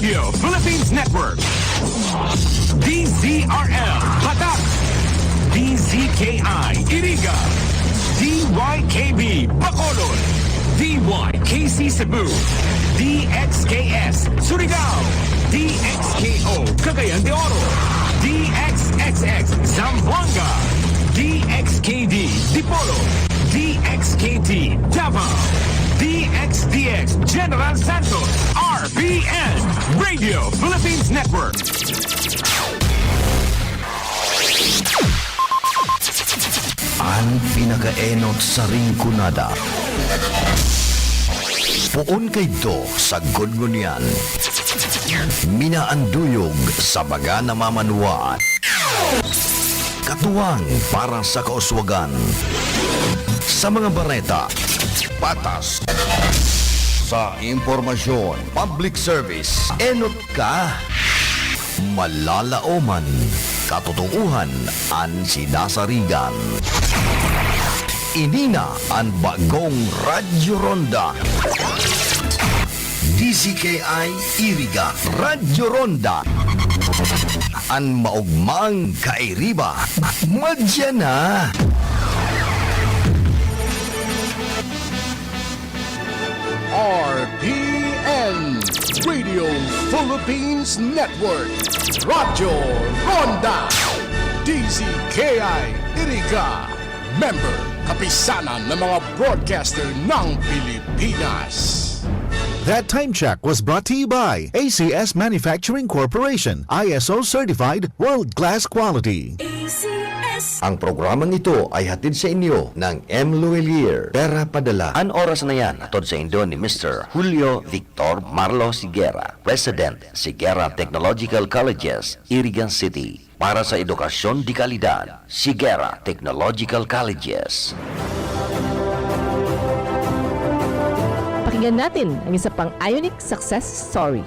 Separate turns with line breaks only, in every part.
Radio Philippines Network. DZRL Batak, DZKI Iriga, DYKB Bacolod, DYKC Cebu, DXKS Surigao, DXKO Cagayan de Oro, DXXX Zamboanga, DXKD Dipolo, DXKT Davao, DXDX General Santos, RPN Radio Philippines Network.
Ang pinakaenot sa ringkunada. Puon kay do sa gudgunyan. Minaanduyog sa baga namamanwa. Katuwang para sa kauswagan. Sa mga bareta, patas. Sa impormasyon, public service, enot ka. Malalaoman, katotohanan ang sinasarigan. Inina ang bagong Radyo Ronda. DZKI Iriga Radyo Ronda. Ang maugmang kairiba. Madya na.
RPN Radio Philippines Network Radyo Ronda DZKI Iriga Member Kapisanan ng mga broadcaster ng Pilipinas.
That time check was brought to you by ACS Manufacturing Corporation, ISO certified world-class quality.
Ang programang ito ay hatid sa inyo ng M. Luelier. Pera Padala.
Ang oras na yan, atod sa indo ni Mr. Julio Victor Marlo Siguera, President, Siguera Technological Colleges, Irigan City. Para sa edukasyon di kalidad, Siguera Technological Colleges.
Pakinggan natin ang isa pang Ionic success story.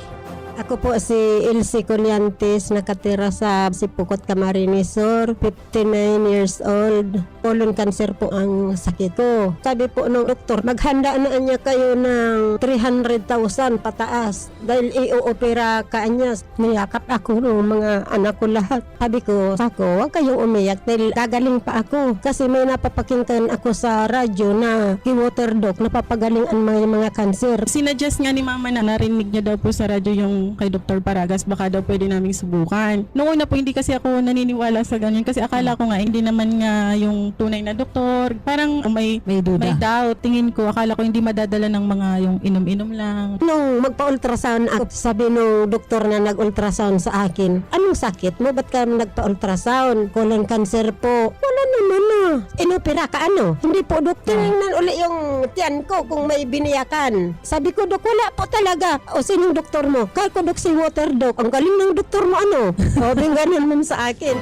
Ako po si Elsie Colyantes, nakatira sa Sipukot, Camarines Sur, 59 years old. Colon cancer po ang sakit ko. Sabi po ng doktor, maghanda na niya kayo ng 300,000 pataas dahil i-opera ka niya. Niyakap ako ng mga anak ko lahat. Sabi ko, huwag kayong umiyak dahil gagaling pa ako. Kasi may napapakinggan ako sa radyo na water doc, napapagaling ang mga cancer.
Sinadjust nga ni mama na narinig niya daw po sa radyo yung kay Dr. Paragas, baka daw pwede naming subukan. Noong una po hindi kasi ako naniniwala sa ganyan kasi akala ko nga hindi naman nga yung tunay na doktor. Parang may doubt. Tingin ko, akala ko hindi madadala ng mga yung inom-inom lang.
Nung magpa-ultrasound ako, sabi nung doktor na nag-ultrasound sa akin, anong sakit mo? Ba't ka nagpa-ultrasound? Colon cancer po. Wala naman na. Inopera ka ano? Hindi po, doktor. Tingnan uli yung tiyan ko kung may biniyakan. Sabi ko, dok, wala po talaga. O sinong doktor mo? Kaya ko, dok, si water doc. Ang galing ng doktor mo ano? Sabi ganun naman sa akin.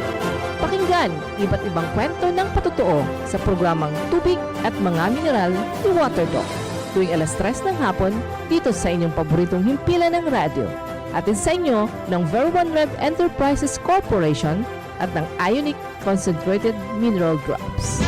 Pakinggan iba't ibang kwento ng patotoo sa programang Tubig at Mga Mineral ni Water Doc. Tuwing alas 3 ng hapon, dito sa inyong paboritong himpilan ng radyo. Atin sa inyo ng Ver1 Rev Enterprises Corporation at ng Ionic Concentrated Mineral Drops.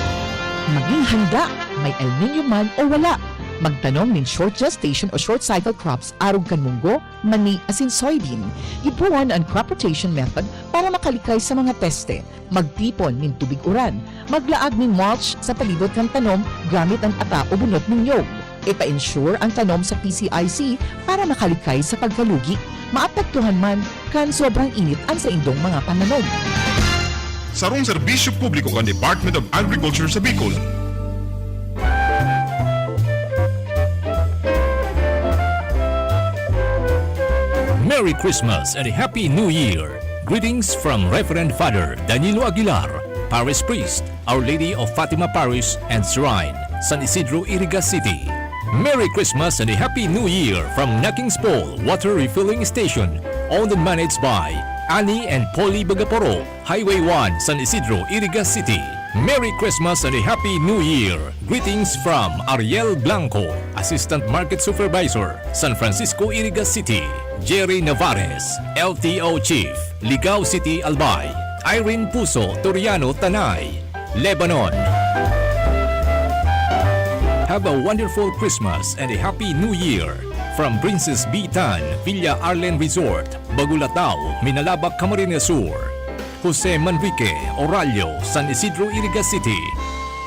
Maging handa, may El Nino man o wala. Magtanong nin short gestation o short cycle crops arog kan munggo, mani asin soybean. Ibuwan ang crop rotation method para makalikay sa mga peste. Magtipon nin tubig uran. Maglaag nin mulch sa palibot kan tanom gamit ang ata o bunot nin nyog. Ipa-ensure ang tanom sa PCIC para makalikay sa pagkalugi. Maapektuhan man kan sobrang init ang sa indong mga pananom.
Sarong serbisyo publiko kan Department of Agriculture sa Bicol.
Merry Christmas and a Happy New Year. Greetings from Reverend Father Danilo Aguilar, Parish Priest, Our Lady of Fatima Parish and Shrine, San Isidro, Iriga City. Merry Christmas and a Happy New Year from Nakings Pole Water Refilling Station, owned and managed by Annie and Polly Bagaporo, Highway 1, San Isidro, Iriga City. Merry Christmas and a Happy New Year. Greetings from Ariel Blanco, Assistant Market Supervisor, San Francisco, Iriga City. Jerry Navarez, LTO Chief, Ligao City, Albay. Irene Puso, Toriano, Tanay, Lebanon. Have a wonderful Christmas and a Happy New Year from Princess B. Tan, Villa Arlen Resort, Bagulatao, Minalabak, Camarines Sur. Jose Manrique, Oralio, San Isidro, Iriga City.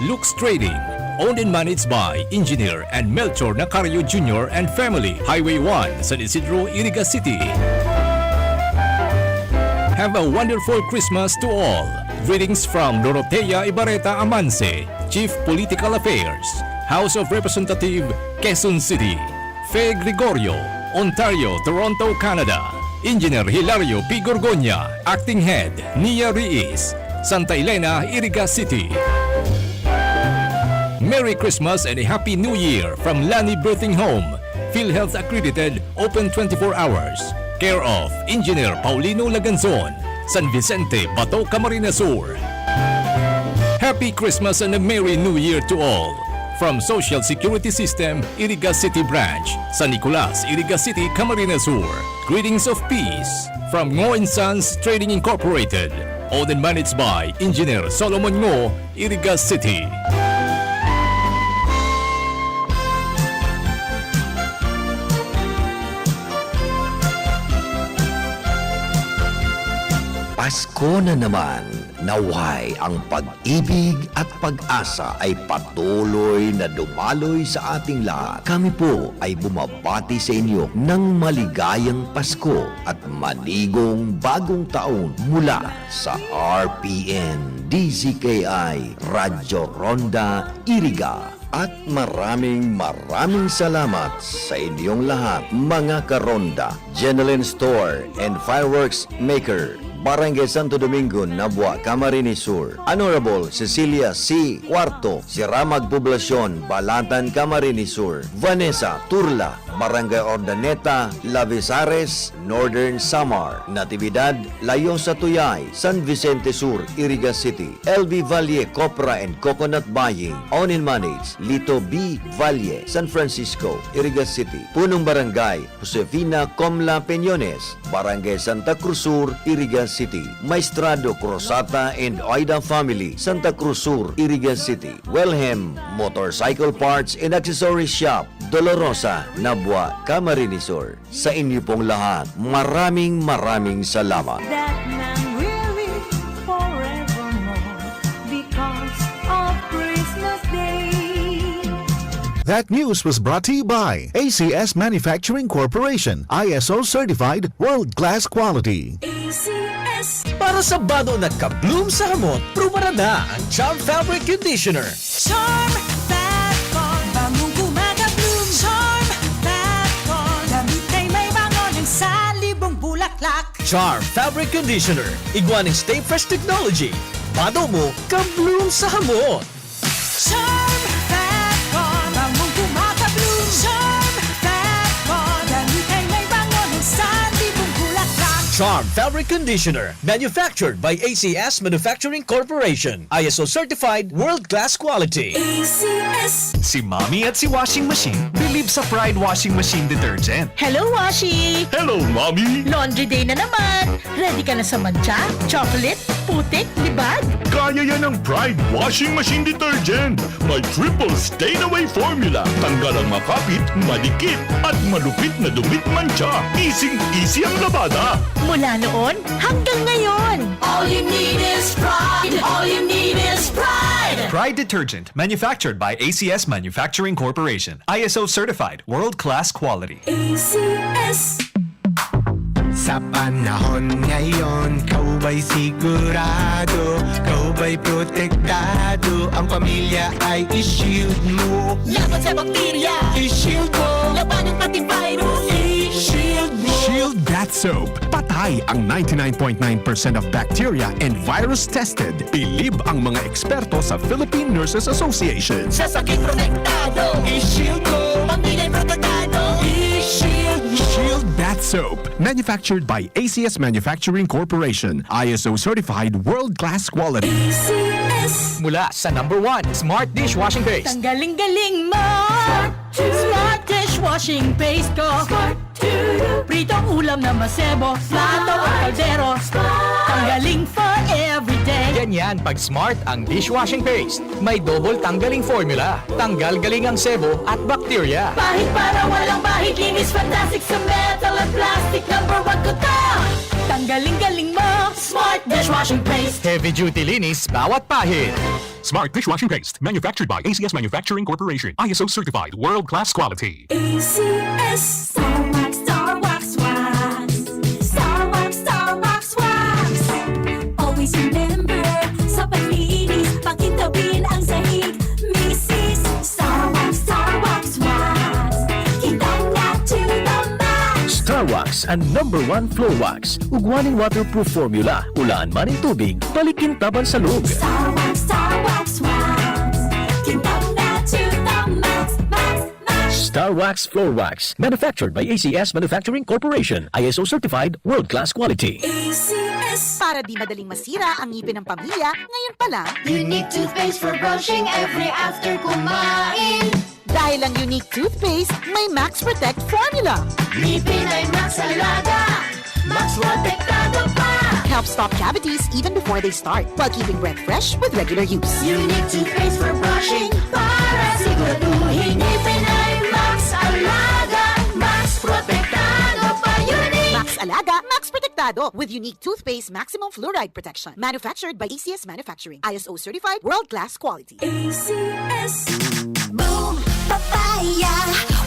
Lux Trading, owned and managed by Engineer and Melchor Nacario Jr. and family. Highway 1, San Isidro, Iriga City. Have a wonderful Christmas to all. Greetings from Dorotea Ibarreta Amance, Chief Political Affairs, House of Representative, Quezon City. Fe Gregorio, Ontario, Toronto, Canada. Engineer Hilario P. Gorgonia, Acting Head, Nia Riis, Santa Elena, Iriga City. Merry Christmas and a Happy New Year from Lani Birthing Home, PhilHealth accredited, open 24 hours. Care of Engineer Paulino Laganzon, San Vicente, Bato, Camarines Sur. Happy Christmas and a Merry New Year to all. From Social Security System, Iriga City Branch, San Nicolas, Iriga City, Camarines Sur. Greetings of peace from Ngo & Sons Trading Incorporated, owned and managed by Engineer Solomon Ngo, Iriga City.
Pasko na naman, naway ang pag-ibig at pag-asa ay patuloy na dumaloy sa ating lahat. Kami po ay bumabati sa inyo ng maligayang Pasko at manigong bagong taon mula sa RPN DZKI Radyo Ronda Iriga. At maraming salamat sa inyong lahat, mga karonda. Jenelyn Store and Fireworks Maker, Barangay Santo Domingo, Nabua, Camarines Sur. Honorable Cecilia C. Cuarto, Siramag Poblasyon, Balatan, Camarines Sur. Vanessa Turla, Barangay Ordaneta, Lavisares, Northern Samar. Natividad, Layosa Tuyay, San Vicente Sur, Iriga City. LB Valle, Copra and Coconut Buying, owned and managed, Lito B. Valle, San Francisco, Iriga City. Punong Barangay, Josefina Comla Peñones, Barangay Santa Cruz Sur, Iriga City. Maestrado Cruzata and Oida Family, Santa Cruz Sur, Iriga City. Wilhelm Motorcycle Parts and Accessory Shop, Dolorosa, Nabua, Camarines Sur. Sa inyo pong lahat, maraming salamat.
That man will live forevermore because of Christmas Day.
That news was brought to you by ACS Manufacturing Corporation, ISO Certified World-Class Quality.
ACS.
Para sa bado na ka-bloom sa hamon, pruba na ang Charm Fabric Conditioner.
Charm Fat Con, bangong kumaga-bloom. Charm Fat Con, damit ay may bango ng salibong bulaklak.
Charm Fabric Conditioner. Iguaning Stay Fresh Technology. Bado mo, ka-bloom sa hamon.
Charm Fat Con, bangong kumaga-bloom. Charm Fat Con, damit ay may bango ng salibong bulaklak.
Charm Fabric Conditioner. Manufactured by ACS Manufacturing Corporation. ISO Certified World-Class Quality.
ACS.
Si Mommy at si Washing Machine believe sa Pride Washing Machine Detergent.
Hello, Washi!
Hello, Mommy!
Laundry day na naman! Ready ka na sa mancha, chocolate, putik, libag?
Kaya yan ang Pride Washing Machine Detergent. May triple stain-away formula. Tanggal ang makapit, madikit, at malupit na dumit mancha. Easy ang labada.
Mula noon hanggang ngayon.
All you need is pride. All you need is pride.
Pride Detergent, manufactured by ACS Manufacturing Corporation. ISO certified, world-class quality.
ACS.
Sa panahon ngayon, kau ba'y sigurado? Kau ba'y protektado? Ang pamilya ay i-shield mo.
Laban sa bakterya,
I-shield mo.
laban ng pati virus,
I-shield mo.
Shield Bath Soap. Patay ang 99.9% of bacteria and virus tested. Bilib ang mga eksperto sa Philippine Nurses Association.
sa sakit protektado,
I-shield mo.
pamilya protektado,
I-shield mo.
Shield Bath Soap. Manufactured by ACS Manufacturing Corporation. ISO certified world-class quality.
ACS.
Mula sa #1 Smart Dishwashing Paste.
Ang galing-galing mo! Smart dishwashing paste ko. Pritong ulam na masebo, plato o kaldero. Tanggaling for everyday.
Ganyan pag Smart ang dishwashing paste. May double tanggaling formula. Tanggal galing ang sebo at bakterya.
Pahit para walang bahid, linis fantastic sa metal at plastic. Number 1 ko to. Tanggaling-galing mo, Smart Dishwashing Paste.
Heavy duty linis bawat pahid.
Smart dishwashing paste, manufactured by ACS Manufacturing Corporation. ISO certified, world-class quality.
ACS Star Wax, Star Wax, Wax. Star Wax, Star Wax, Wax. Always remember, sa paglinis, pakintabin ang sahig. Mrs. Star Wax, Wax. Kitang na to the max.
Star Wax ang number 1 floor wax. Ugwaning waterproof formula. Ulaan man ang tubig, balikin taban sa loob.
Star Wax, Wax. Kitang na to the max, max, max.
Star Wax Floor Wax. Manufactured by ACS Manufacturing Corporation. ISO certified, world-class quality.
ACS.
Para di madaling masira ang ngipin ng pamilya, ngayon pa lang,
Unique toothpaste for brushing every after kumain.
dahil ang unique toothpaste, may Max Protect formula.
Ngipin ay Max Alaga, Max Protektado pa.
Helps stop cavities even before they start, while keeping breath fresh with regular use.
Unique toothpaste for brushing para siguraduhin ngipin ay Max Alaga, Max Protektado pa. Unique.
Max Alaga, Max Protectado with unique toothpaste maximum fluoride protection. Manufactured by ACS Manufacturing. ISO certified, world-class quality.
ACS. Boom, papaya,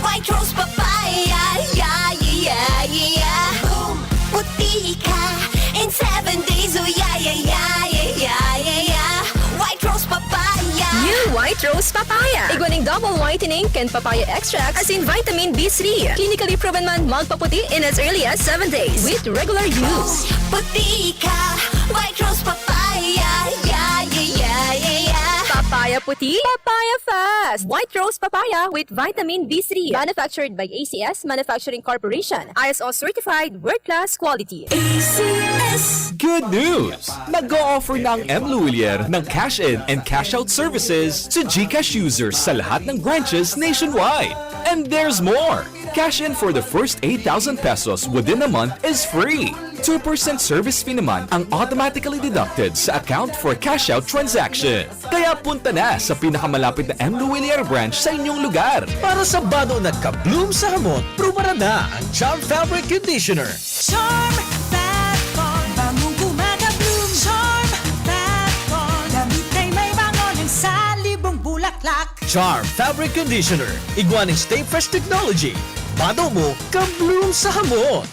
white rose papaya, yeah, yeah, yeah. Boom, puti ka in 7 days, oh yeah, yeah, yeah, yeah, yeah, yeah. White rose papaya.
New White Rose Papaya. Iguaning double whitening and papaya extract as in vitamin B3. Clinically proven man magpaputi in as early as 7 days with regular use.
Puti ka, white rose papaya, yeah, yeah, yeah, yeah, yeah.
Papaya puti, papaya fast. White Rose Papaya with vitamin B3. Manufactured by ACS Manufacturing Corporation. ISO certified, world-class quality.
ACS.
Good news! Nag-o-offer na ang M. Luwilier ng cash-in and cash-out services to GCash users sa lahat ng branches nationwide. And there's more! Cash-in for the first 8,000 pesos within a month is free. 2% service fee naman ang automatically deducted sa account for cash-out transaction. Kaya punta na sa pinakamalapit na M. Luwilier branch sa inyong lugar. Para sa bado nagka-bloom sa hamon, prubara na ang Charm Fabric Conditioner.
Charm Fat Con, bangong gumagabloom. Charm Fat Con, damit ay may bangon sa libong bulaklak.
Charm Fabric Conditioner. Iguaning Stay Fresh Technology. Bado mo, ka-bloom sa hamon.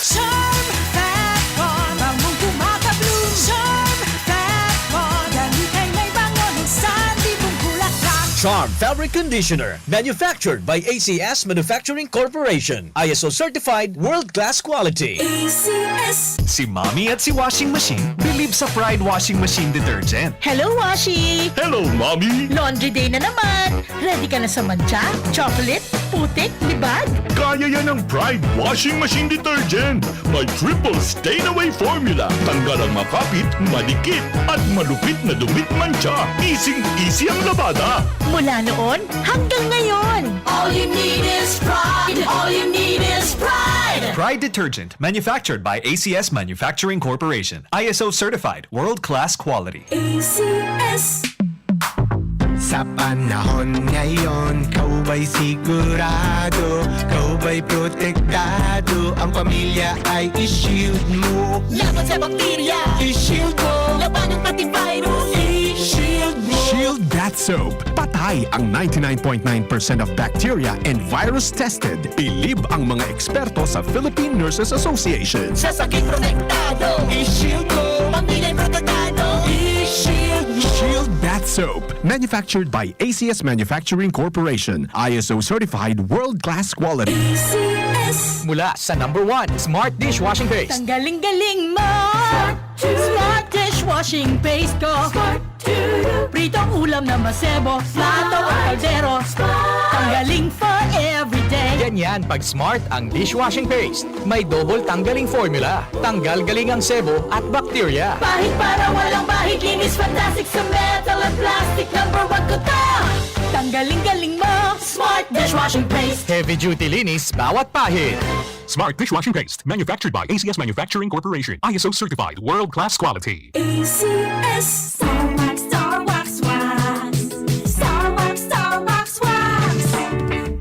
Charm Fat Con, bangong gumagabloom. Charm Fat Con, damit ay may bangon sa libong bulaklak.
Charm Fabric Conditioner. Manufactured by ACS Manufacturing Corporation. ISO certified, world-class quality.
ACS.
Si Mommy at si Washing Machine believe sa Pride Washing Machine Detergent.
Hello, Washi!
Hello, Mommy!
Laundry day na naman! Ready ka na sa mancha, chocolate, putik, libag?
Kaya yan ang Pride Washing Machine Detergent. May triple stain-away formula. Tanggal ang makapit, malikit, at malupit na dumit mancha. Easy ang labada.
Mula noon hanggang ngayon.
All you need is pride. All you need is pride.
Pride Detergent, manufactured by ACS Manufacturing Corporation. ISO certified, world-class quality.
ACS.
Sa panahon ngayon, kau ba'y sigurado? Kau ba'y protektado? Ang pamilya ay i-shield mo.
Laban sa bakterya.
I-shield mo.
Laban ng pati virus.
I-shield mo.
Shield That Soap. Patay ang 99.9% of bacteria and virus tested. Bilib ang mga eksperto sa Philippine Nurses Association.
Sa sakit protektado.
I-shield mo.
Pamilya protektado.
I-shield mo.
Shield That Soap. Manufactured by ACS Manufacturing Corporation. ISO certified, world-class quality.
ACS.
Mula sa number 1 Smart Dishwashing Paste.
Tanggaling-galing mo! Smart Dishwashing Paste ko! Pritong ulam na masebo, plato o kaldero. Tanggaling for everyday.
Ganyan pag Smart ang dishwashing paste. May double tanggaling formula. Tanggal galing ang sebo at bakterya.
Pahit para walang bahid, linis fantastic sa metal at plastic. Number 1 ko to! Tanggaling-galing mo! Smart Dishwashing Paste.
Heavy duty linis bawat pahid.
Smart dishwashing paste, manufactured by ACS Manufacturing Corporation. ISO certified, world-class quality.
ACS Star Wax, Star Wax Wax. Star Wax, Star Wax Wax.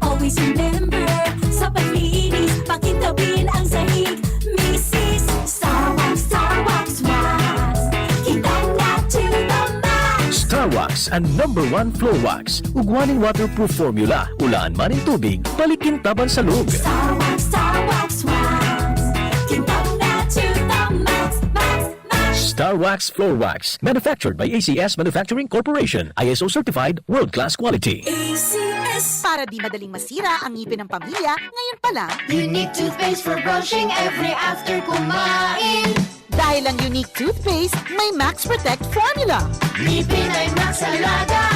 Always remember, sa paglinis, pakintabin ang sahig. Mrs. Star Wax, Star Wax Wax. Kitang na to the max.
Star Wax ang #1 floor wax. Ugwaning waterproof formula. Ulaan man ang tubig, balikin taban sa loob.
Star Wax, Star Wax Wax. Kitang na to the max, max, max.
Star Wax Floor Wax. Manufactured by ACS Manufacturing Corporation. ISO certified, world-class quality.
ACS.
Para di madaling masira ang ngipin ng pamilya, ngayon pa lang,
Unique toothpaste for brushing every after kumain.
dahil ang unique toothpaste, may Max Protect formula.
Ngipin ay Max Alaga,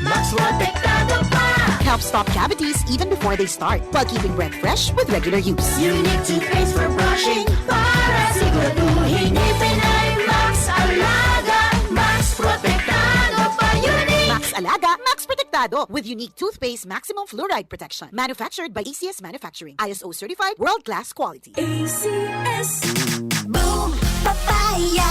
Max Protektado pa.
Helps stop cavities even before they start, while keeping breath fresh with regular use.
Unique toothpaste for brushing para siguraduhin ngipin ay Max Alaga, Max Protektado pa. Unique
Max Alaga, Max Protectado with unique toothpaste maximum fluoride protection. Manufactured by ACS Manufacturing. ISO certified, world-class quality.
ACS.
Boom, papaya,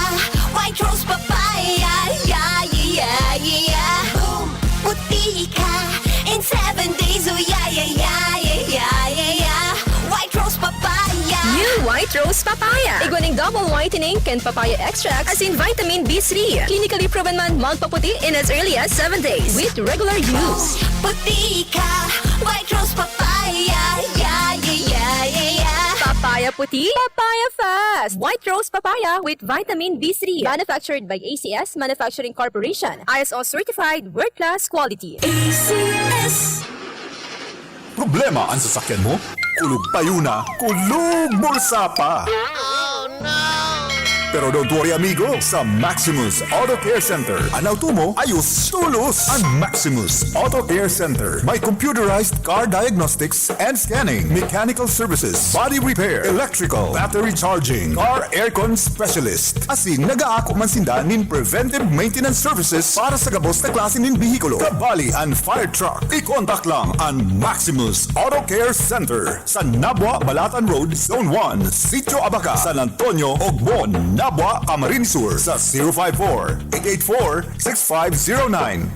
white rose papaya, yeah, yeah, yeah. Boom, puti ka in 7 days, oh yeah, yeah, yeah, yeah, yeah, yeah. White rose papaya.
New White Rose Papaya. Iguaning double whitening and papaya extract as in vitamin B3. Clinically proven man magpaputi in as early as 7 days with regular use.
Puti ka, white rose papaya, yeah, yeah, yeah, yeah, yeah.
Papaya puti, papaya fast. White Rose Papaya with vitamin B3. Manufactured by ACS Manufacturing Corporation. ISO certified, world-class quality.
ACS.
Problema ang sasakyan mo? Kulog tayo na, kulog bulsa pa! Pero don't worry amigo, sa Maximus Auto Care Center, ang auto mo ayos tulos. Ang Maximus Auto Care Center may computerized car diagnostics and scanning, mechanical services, body repair, electrical, battery charging, car aircon specialist. Asin nag-aako man sinda nin preventive maintenance services para sa gabos na klase nin bihikulo, kabali and fire truck. I-contact lang ang Maximus Auto Care Center sa Nabwa, Balatan Road, Zone 1, Sitio Abaca, San Antonio, Ogbon, Nabwa, Camarines Sur sa 054-884-6509,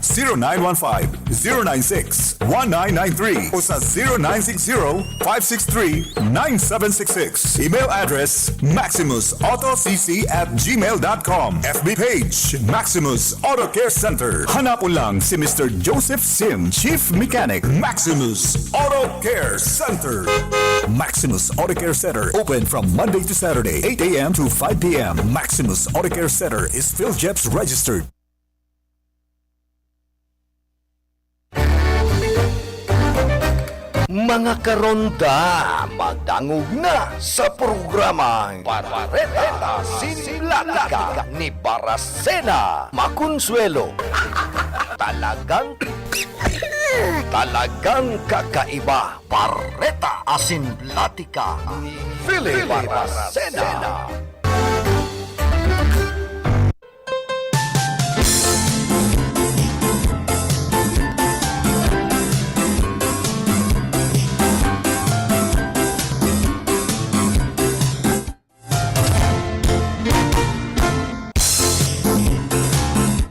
0915-096-1993 o sa 0960-563-9766. Email address maximusautocc@gmail.com. FB page Maximus Auto Care Center. Hanapon lang si Mr. Joseph Sim, Chief Mechanic, Maximus Auto Care Center. Maximus Auto Care Center open from Monday to Saturday, 8 a.m. to 5 p.m. Maximus Auto Care Center is PhilJeps registered.
Mga karonda, magdangog na sa programang Parareta Sinlatika ni Baracena Maconsuelo. Talagang kakaiba. Parreta Asinlatika ni Philip Baracena.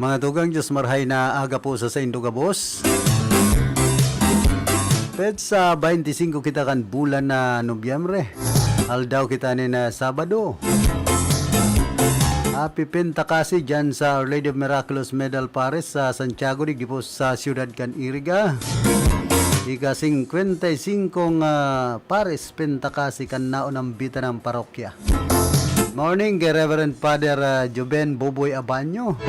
Mga tugang Diyos marhay na aga po sa Indugabos. Pet sa 25 kita kan bulan na Nobyembre. Aldaw kita ni na Sabado. Happy Pentakasi dyan sa Our Lady of Miraculous Medal Paris sa Santiago de Gipos sa Ciudad Can Iriga. Ika 55 Paris Pentakasi kan naon ang bita ng parokya. Morning kay Reverend Father Joben Boboy Abanyo.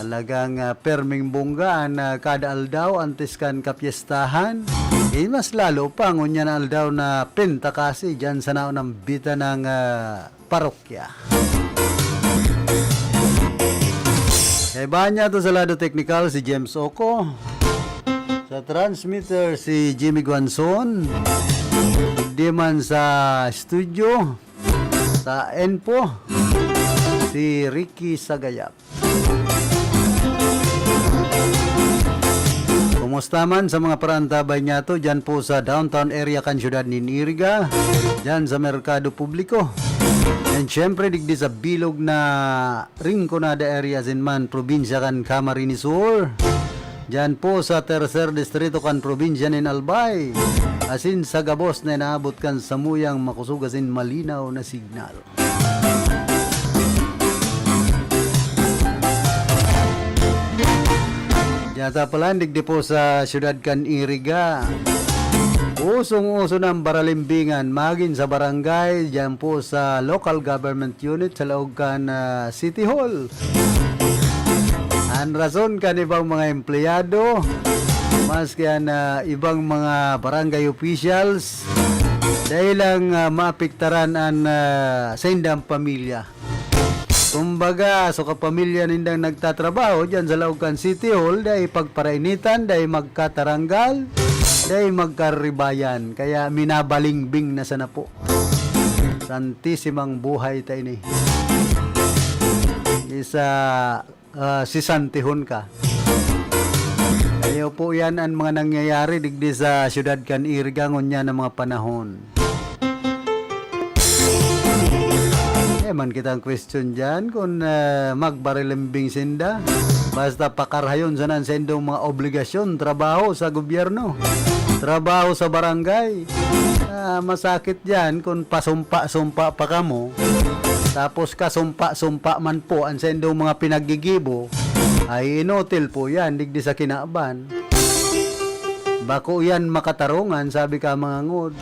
Talagang perming bunggaan kada aldaw antes kan kapiestahan. Mas lalo pa ngunya na aldaw na Pentakasi dyan sa naon ng bita ng parokya. Iba niya to sa lado technical si James Oko. Sa transmitter si Jimmy Guanzon. Di man sa studio sa Enpo si Ricky Sagayap. Kumusta man sa mga parantabay niya to dyan po sa downtown area kan syudad ni Iriga, dyan sa Merkado Publiko. And syempre digdi sa bilog na Rinconada areas in man, probinsya kan Camarines Sur. Dyan po sa tercer distrito kan probinsya nin Albay. Asin sa gabos na inaabot kan samuyang makusugasin malinaw na signal. Yata palandig di po sa syudad kan Iriga. Usong-uso ng baralimbingan magin sa barangay, dyan po sa local government unit sa loob kan City Hall. Ang rason kan ibang mga empleyado, mas kaya na ibang mga barangay officials, dahil lang maapektaran ang sa indang pamilya. Kumbaga, so kapamilya nindang nagtatrabaho dyan sa Laucan City Hall, dahil pagparainitan, dahil magkataranggal, dahil magkaribayan. Kaya minabalingbing na sana po. Santisimang buhay tayo ni. Isa sisantihon ka. Ayaw po yan ang mga nangyayari digdi sa syudad kan Iriga ngunya ng mga panahon. Man kitang question dyan kung magbarilimbing sinda. Basta pakarhayon sa nansendong mga obligasyon, trabaho sa gobyerno, trabaho sa barangay. Masakit dyan kung pasumpa-sumpa pa kamo. Tapos kasumpa-sumpa man po ang sendong mga pinagigibo, ay inotil po yan, digdi sa kinaaban. Bako yan makatarungan, sabi ka mga ngod.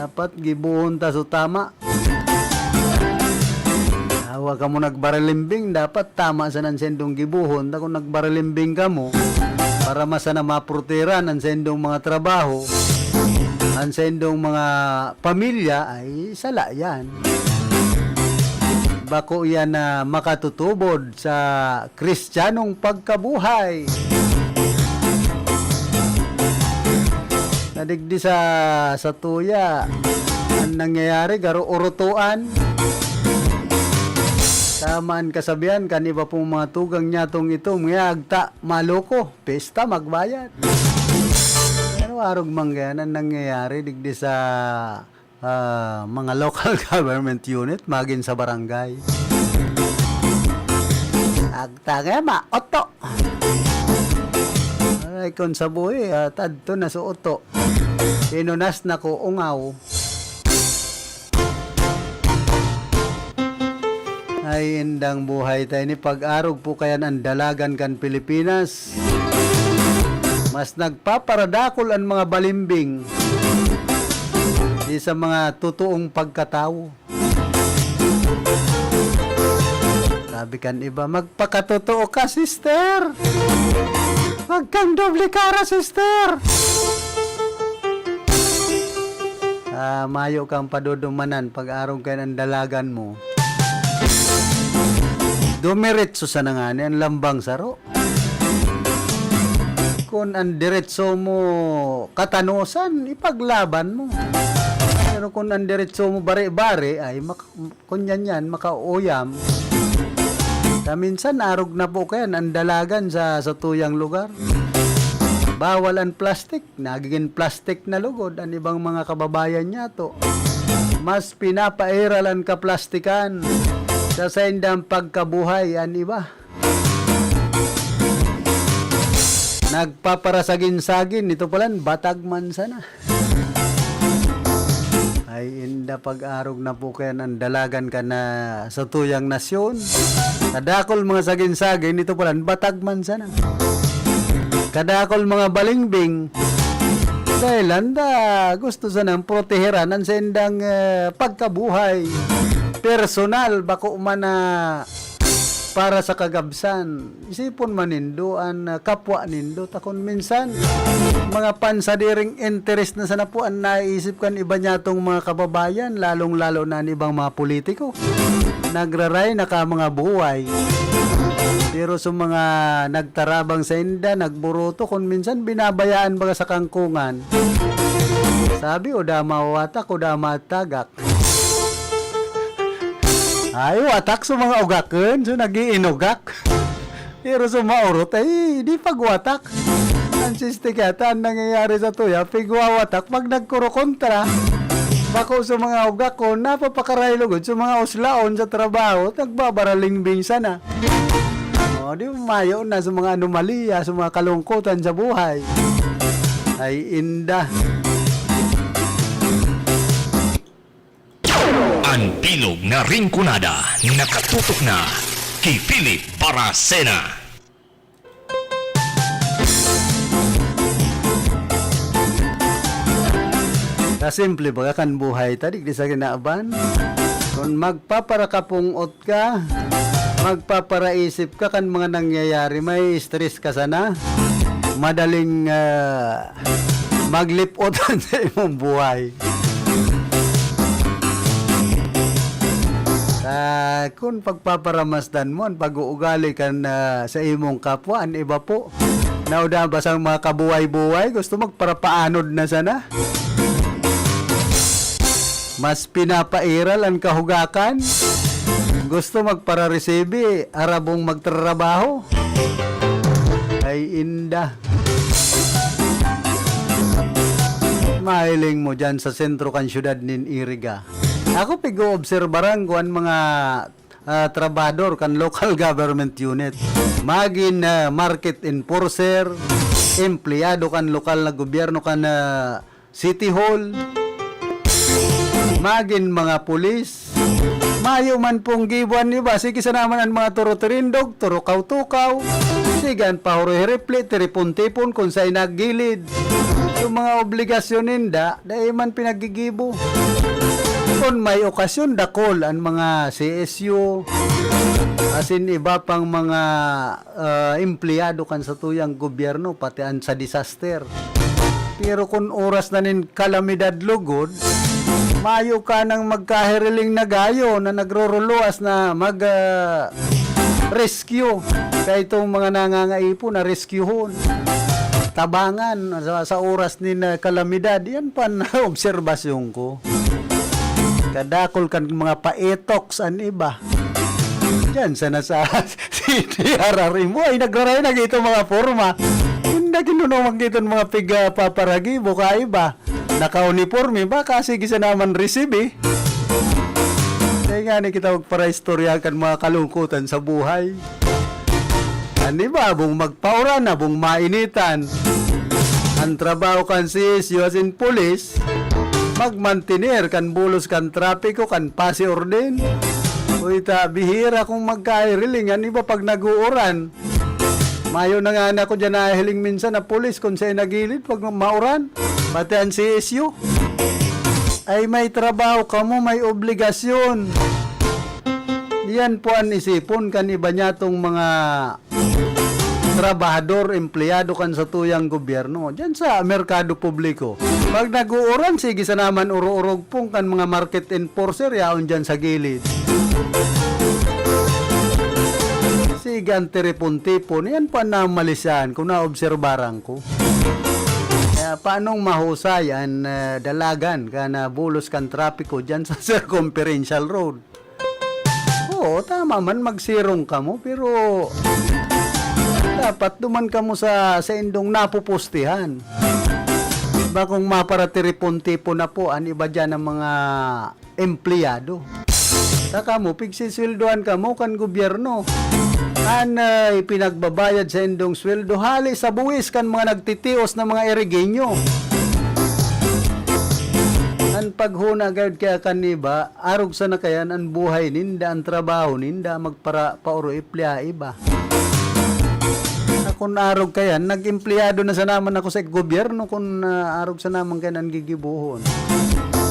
Dapat gibuhon ta so tama. Huwag ka mo nagbarilimbing, dapat tama sa nansendong gibuhon. Kung nagbarilimbing ka mo, para masana maproteran ang sendong mga trabaho, ang sendong mga pamilya, ay sala yan. Bako yan na makatutubod sa kristyanong pagkabuhay. Nadigdi sa tuya, ang nangyayari, garo urutuan. Tamaan kasabihan, kan iba pong mga tugang niya tong ito, mga agta, maloko, pesta, magbayad. Pero arog manggayan ang nangyayari, digdi sa mga local government unit, magin sa barangay. Agta nga, maoto. Ay, kung sa buhay, tadto na sa oto. Pinunas na ko ungaw. Ay, indang buhay tayo ni pag-arog po kaya ang dalagan kan Pilipinas. Mas nagpaparadakol ang mga balimbing di sa mga totoong pagkatao. Sabi kan iba, magpakatotoo ka, sister. Wag kang doble cara, sister. Mayo kang padudumanan pag-araw kayo ng dalagan mo. Dumiretso sa nangani ang lambang saro. Kung ang diretso mo katanusan, ipaglaban mo. Pero kung ang diretso mo bare-bare, ay kunyan yan, makauyam. Minsan arog na po kayan ang dalagan sa tuyang lugar. Bawal ang plastic, nagiging plastic na lugod ang ibang mga kababayan niya to. Mas pinapairal ang kaplastikan sa sendang pagkabuhay ang iba. Nagpaparasagin-sagin, ito palan batag man sana. Ay inda pag-arog na po kayan ang dalagan ka na sa tuyang nasyon. Kadakol mga sagin-sagin, ito palan batag man sana. Kadakol mga balingbing, dahil gusto sanang proteheran ang sendang pagkabuhay personal, bako man para sa kagabsan. Isipon man nindo ang kapwa nindo. Takon minsan mga pansadiring interest na sana po ang naisip kan iba niya tong mga kababayan, lalong-lalo na ibang mga politiko. Nagraray na ka mga buhay. Pero sa mga nagtarabang sa inda, nagburuto, kung minsan binabayaan baga sa kangkungan. Sabi, o da mawatak, o da matagak. Ay, watak sa mga ugakon, so nag-iinugak. Pero sumaurot ay di pagwatak. Ang sistikata ang nangyayari sa tuya, pigwawatak pag nagkurokontra. Bako sa mga uga ko, napapakarailugod sa mga uslaon sa trabaho, nagbabaraling bingsa na. O, di mayo na sa mga anomalya, sa mga kalungkutan sa buhay. Ay inda.
Ang bilog na ringkunada, nakatutok na kay Philip Baracena.
Kasimple ba kan buhay tadi di sa kinaaban? Kung magpaparakapungot ka, magpaparaisip ka kan mga nangyayari, may stress ka sana, madaling maglipotan sa imong buhay. Kung pagpaparamasdan mo, pag-uugali kan sa imong kapwa, an iba po. Nauda ba sa mga kabuhay-buhay, gusto magparapaanod na sana? Mas pinapairal ang kahugakan. Gusto magpara-receive, arabong magtrabaho. Ay inda. Mahiling mo dyan sa sentro kan syudad nin Iriga. Ako pigo-obserbaran ko ang mga trabador kan local government unit. Magin market enforcer, empleyado kan lokal na gobyerno kan city hall, magin mga pulis, mayo man pong gibuan iba, sige sa naman ang mga turo-turindog, turukaw-tukaw, sigan pahuro-hiripli, tiripon-tipon kung sa'y naggilid. Yung mga obligasyon ninda, dahil man pinagigibo. Kung may okasyon, dakol ang mga CSU, asin iba pang mga empleyado kan sa tuyang gobyerno, pati an sa disaster. Pero kung oras na nin kalamidad lugod, mayo ka nang magkahiriling na gayo na nagroruluas na rescue. Kaya itong mga nangangaipo na rescuehon. Tabangan sa oras ni kalamidad. Yan pa na obserbasyon ko. Kadakol kan mga paetoks an iba. Diyan sana sa CDRR mo ay nagraray na ito mga forma. Hindi kinunumag dito mga paparagi buka iba. Naka-uniforme ba kasi gisa naman receive eh. Kaya nga ni kita magpara-istoryakan mga kalungkutan sa buhay. Ano ba, bung magpauran na, bung mainitan. Ang trabaho kan CSU as in police, magmantinir kan bulos kan trapiko kan pasi orden. Uita bihira kung magkairilingan iba pag nag-uuran. Mayo na nga ako dyan nahiling minsan na pulis kung sa'y nagilid pag mauran. Pati ang CSU ay may trabaho ka mo, may obligasyon. Yan po ang isipon kan iba niya tong mga trabahador, empleyado kan sa tuyang gobyerno. Diyan sa merkado publiko. Pag nag-uuran, sige sa naman uro-urog pong kan mga market enforcer, yaon dyan sa gilid. Sige ang tiripon-tipon, yan pa na malisan kung naobserbaran ko. Paanong mahusay ang dalagan ka na bulos kan trapiko dyan sa circumferential road? Oo, tama man magsirong ka mo, pero dapat duman ka mo sa indong napupustihan. Diba kung maparatiripon-tipon na po ang iba dyan ng mga empleyado? Saka mo, pigsisildohan ka mo kan gobyerno. Anay pinagbabayad sa indong sweldo hali sa buwis kan mga nagtitios na mga erigenyo. Ang paghuna gayud kaya kaniba, arog sa na kayan ang buhay ninda, ang trabaho ninda, magpauro iplya iba. Kung arog kayan, nag-empleyado na sa naman ako sa gobyerno kung arog sa naman kayan ang gigibuhon.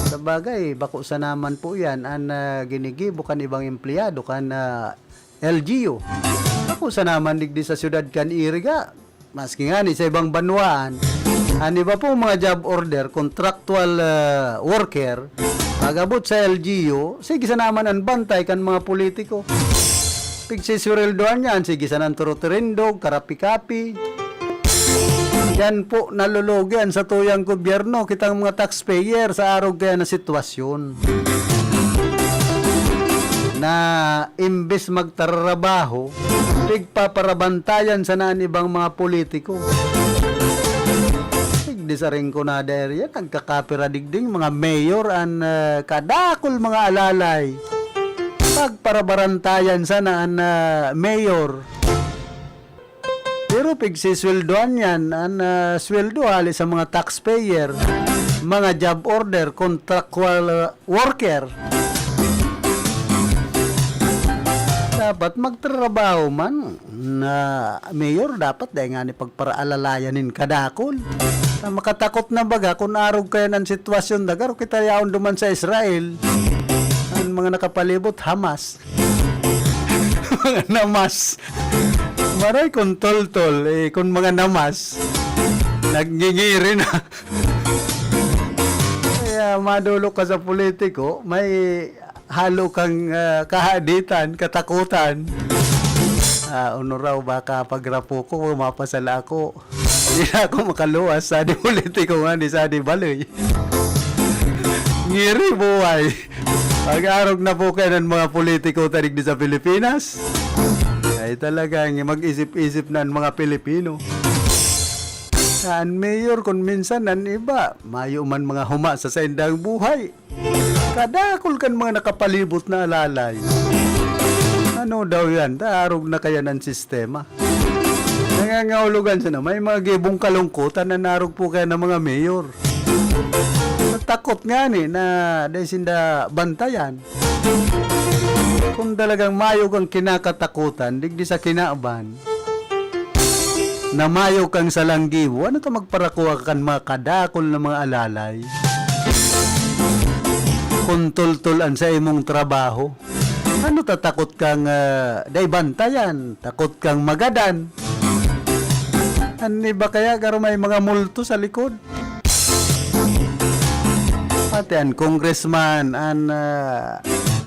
Sabagay, bako sa naman po yan, ang ginigibo kan ibang empleyado kan LGU. Ako sa naman digdi sa syudad kan Iriga, maski nga ni sa ibang banwaan, ani ba po mga job order, contractual worker, magabot sa LGU, sige sa naman ang bantay kan mga politiko. Pigsisureldoan yan, sige sa nang turuturindog, karapi-kapi. Yan po nalulugyan sa tuyang gobyerno, kitang mga taxpayer sa arog kaya na sitwasyon. na imbes magtrabaho, tigpaparabantayan sa naan ibang mga politiko. Di sa Rinconada area, nagkakapira digding mga mayor an kadakol mga alalay. Pagparabarantayan sa naan mayor. Pero pigsisweldoan yan, ang sweldo hali sa mga taxpayer, mga job order, contractual worker. Dapat magtrabaho man na mayor, dapat dahil nga ni pagparaalalayanin kadakol. Na makatakot na baga kung arog kaya ng sitwasyon dagar, kita yaon duman sa Israel, ang mga nakapalibot, Hamas. Mga namas. Maray kung tol-tol, kung mga namas, nagngingiri na. Kaya madulo ka sa politiko, may halo kang kahaditan, katakutan. Ano raw, baka pagrapo ko, mapasala ako. Hindi na ako makaluwas sa di politiko nga, di sa di baloy. Ngiri buhay. Pag-arog na po kayo ng mga politiko tarik di sa Pilipinas, ay talagang mag-isip-isip na ang mga Pilipino. Saan mayor kung minsan nan iba, mayo man mga huma sa saindang buhay. Kadakol kan mga nakapalibot na alalay. Ano daw yan? Taarog na kaya ng sistema. Nangangahulugan siya na may mga gibong kalungkutan na narog po kaya ng mga mayor. Natakot nga ni na dahil sinda bantayan. Kung talagang mayog ang kinakatakutan, digdi sa kinaaban, na mayog kang salanggibo, ano ito magparakuha kan mga kadakol na mga alalay? Kung tultulan sa imong trabaho, ano tatakot kang day bantayan, takot kang magadan? Ano ba kaya garo may mga multo sa likod? Pati ang congressman, ang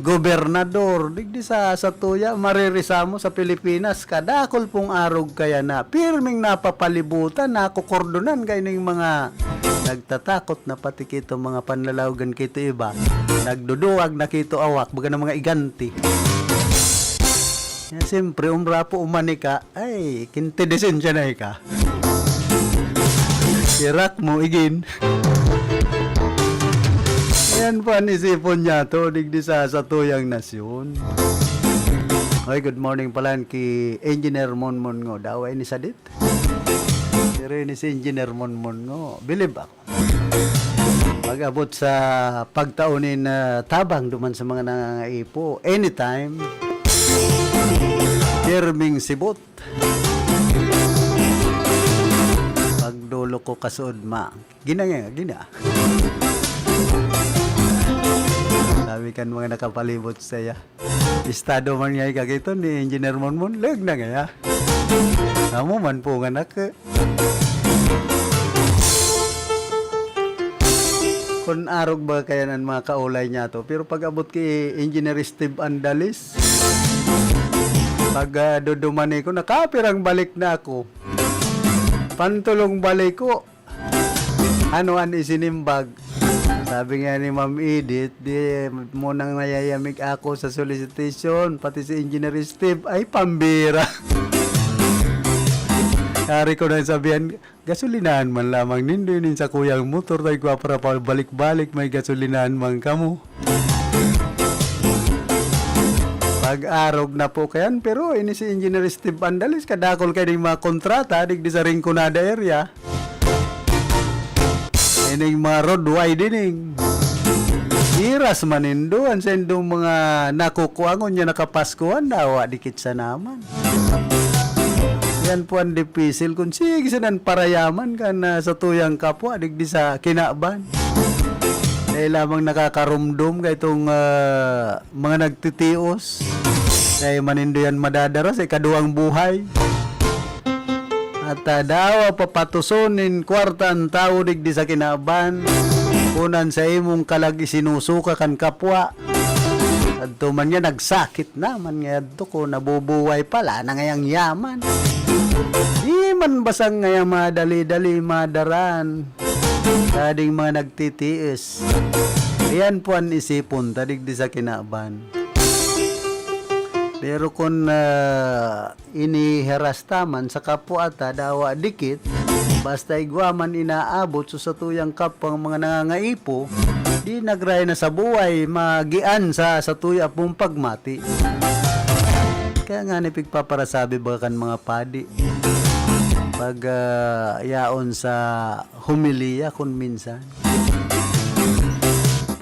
gobernador, digdi sa tuya, maririsamo sa Pilipinas, kadakol pong arog kaya na, pirming napapalibutan, nakukordonan kayo ng mga nagtatakot na pati kito mga panlalawagan kito iba, nagduduwag na kito awak, baga ng mga iganti. Yan, siyempre, umrapo umani ka, ay, kintidesin siya na ka. Irak mo, igin. Ayan pa nisipon niya to, digdi sa tuyang nasyon. Okay, good morning pala ki Engineer Monmon ngo. Daway ni Sadit. Pero ni si Engineer Monmon ngo. Believe ako. Pag-abot sa pagtaunin tabang duman sa mga nangaipo. Anytime. Jerming Sibot. Pagdulo ko kasod ma. Gina. Sabi kan mga nakapalibot saya. Estado man nga ikakito ni Engineer Monmon, leg na nga. Kamu man po nga naka. Kung arog ba kaya ng mga kaulay niya to, pero pag abot kay Engineer Steve Andalis, pag dudumani ko, nakapirang balik na ako. Pantulong balik ko. Ano an isinimbag? Sabi nga ni Ma'am Edith, di mo nang mayayamig ako sa solicitation, pati si Engineer Steve, ay pambira. Kari ko na sabihan, gasolinahan man lamang nindunin sa kuyang motor, tayo kwa para balik-balik, may gasolinahan man kamo. Pag-arog na po kayan, pero ini si Engineer Steve Andalis, kadakol kayo ng mga kontrata, digdi sa Rinconada area. Ining mga road widening. Iras maninduan sa indong mga nakukuangon niya nakapaskuhan, dawa dikit sa naman. Yan po ang dipisil kung sige sinan parayaman ka na sa tuyang kapwa, digdi sa kinaaban. Dahil lamang nakakarumdum ka itong mga nagtitios. Dahil maninduyan madadara sa ikaduang buhay. At dawa papatusonin kwartan tao digdi sa kinaban, kunan sa imong kalagi sinusuka kan kapwa. At tuman niya nagsakit naman nga to ko nabubuhay pala na ngayang yaman. Di man basang ngayang madali-dali madaran. Tading mga nagtitiis. Ayan po ang isipon tadig di sa kinaban. Pero kung iniherastaman sa kapwa ata dawa dikit, basta igwaman inaabot so sa tuyang kapwa mga nangangaipo, di nagray na sa buhay magian sa tuya pong pagmati. Kaya nga ni pigpaparasabi ba kan mga padi pag yaon sa humiliya kun minsan.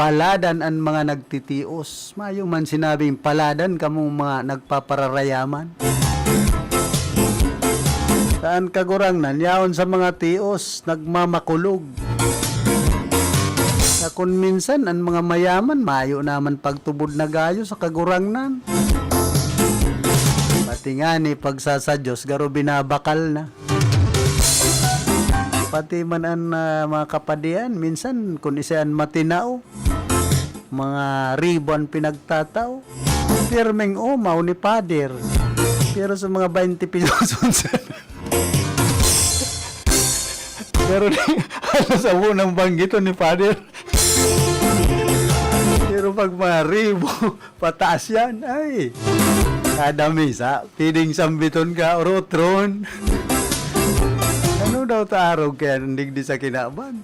Paladan ang mga nagtitios. Mayo man sinabing paladan kamong mga nagpapararayaman. Saan kagurangnan? Yaon sa mga tios, nagmamakulog. Na kung minsan ang mga mayaman, mayo naman pagtubod na gayo sa kagurangnan. Pati nga ni pagsasadyos, garo binabakal na. Pati man ang mga kapadian, minsan kung isaan matinao, mga ribbon pinagtataw, pirmeng umaw ni pader. Pero sa mga 20 pesos, pero ano sa unang banggito ni pader. Pero pag mga ribo, pataas yan, ay, kada misa, piling sambiton ka, orotron. Ano daw taarog kaya nandigdi sa kinaban?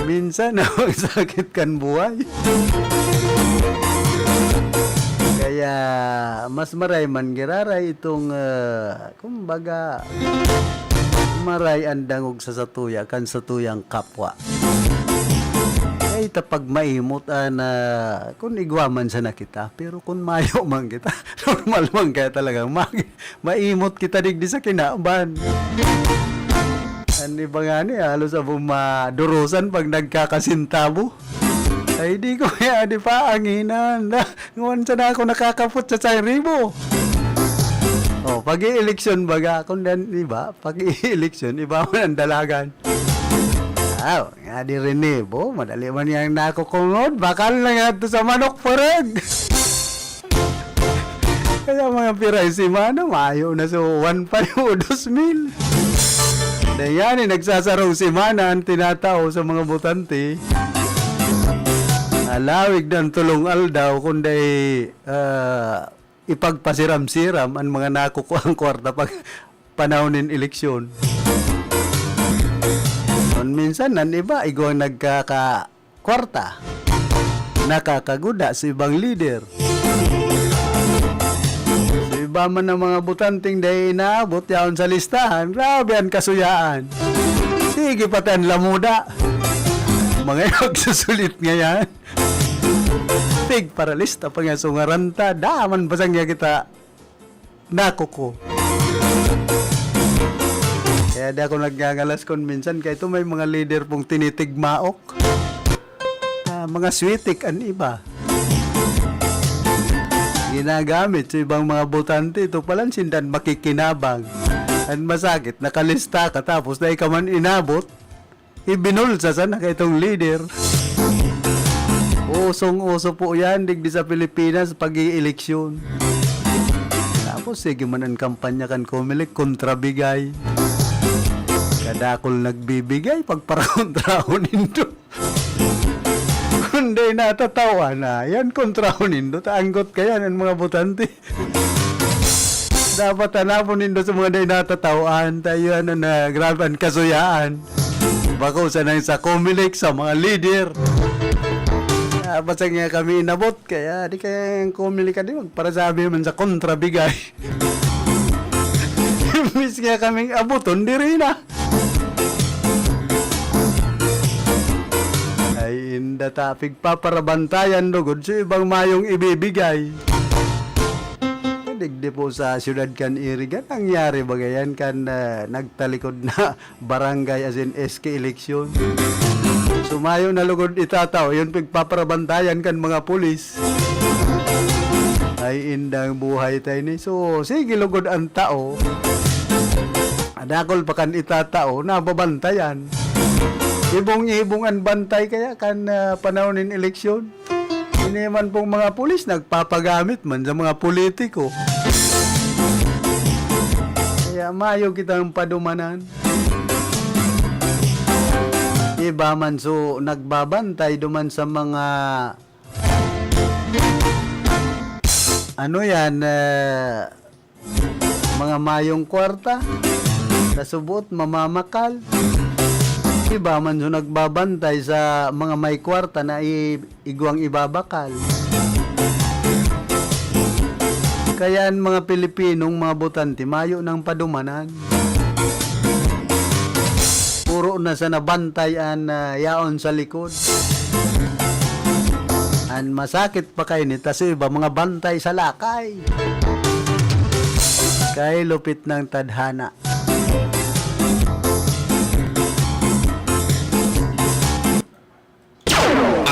Minsan ang sakit kan buhay. Kaya mas maray man giraray itong kumbaga maray ang dangog sa satuya kan satuyang kapwa. Ay tapag maimot na kung igwaman sana kita, pero kung mayo man kita, normal man kaya talagang maimot kita digdi sa kinaban. Ano ba nga ni, halos abong madurusan pag nagkakasintabo. Ay di ko kaya di pa anginan. Ngayon sana ako nakakapot sa 1,000. Oh, pag i-eleksyon baga, kung dan, di ba? Pag i-eleksyon, iba mo ang dalagan. Nga di rin madali man yung nakukungod, bakal na nga ito sa manok parag. Kaya mga piray si Mano, mayo na so 1,500 o 2,000. Dahil yan, nagsasaraw si Mana ang tinatao sa mga butante. Alawig ng tulong aldaw, kundi ipagpasiram-siram ang mga nakukuhang kwarta pag panahonin eleksyon. Minsan nan iba igo nagkakakwarta, nakakaguda sa ibang leader. So, iba man ng mga butanting dahil inaabot yaon sa listahan, grabe ang kasuyaan. Sige patan lamuda. Mga magsusulit ngayon. Tig para lista pa nga sungaranta, daman basang nga kita nakuko. Kaya di ako nagngangalas kon minsan, kaya ito may mga leader pong tinitigmaok. Mga switik ang iba. Ginagamit sa ibang mga botante, ito palang sindan makikinabang. Ang masakit, nakalista ka tapos na ikaw man inabot, ibinulsa sana ka itong leader. Usong-uso po yan, digdi sa Pilipinas pag i-eleksyon. Tapos sige man ang kampanya kan Comelec, kontrabigay. Kadakol nagbibigay pagparakontrahon nindo. Kundi natatawa na, yan kontrahon nindo, taanggot kaya ng mga botante. Dapat hanapon nindo sa mga day natatawan, tayo na grabe ang kasuyaan. Bako sa nang sa Comelec, sa mga leader. Basta nga kami inabot, kaya di kaya yung Comelec ka di para sabi man sa kontrabigay. Miss nga kaming abuton, di rin na. Ay, inda tapig paparabantayan lugod sa ibang mayong ibibigay. Digdi po sa siyudad kan Iriga, nangyari ba gayan kan nagtalikod na barangay as in SK eleksyon. Sumayo na lugod itataw, yun pagpaparabantayan kan mga pulis. Ay indang buhay tayo ni. So, sige lugod ang tao. Adakol pa kan itatao, nababantayan. Ibong-ibong ang bantay kaya kan panahonin eleksyon. Hindi man pong mga pulis nagpapagamit man sa mga politiko. Kaya mayo kitang padumanan. Iba man so nagbabantay duman sa mga Ano yan? Mga mayong kwarta. Nasubot, mamamakal. Iba man so nagbabantay sa mga may kwarta na igwang ibabakal. Kaya ang mga Pilipinong mga botante mayo ng padumanan. Puro na sa nabantayan yaon sa likod. An masakit pa kay ni tas iba mga bantay sa lakay. Kay lupit ng tadhana.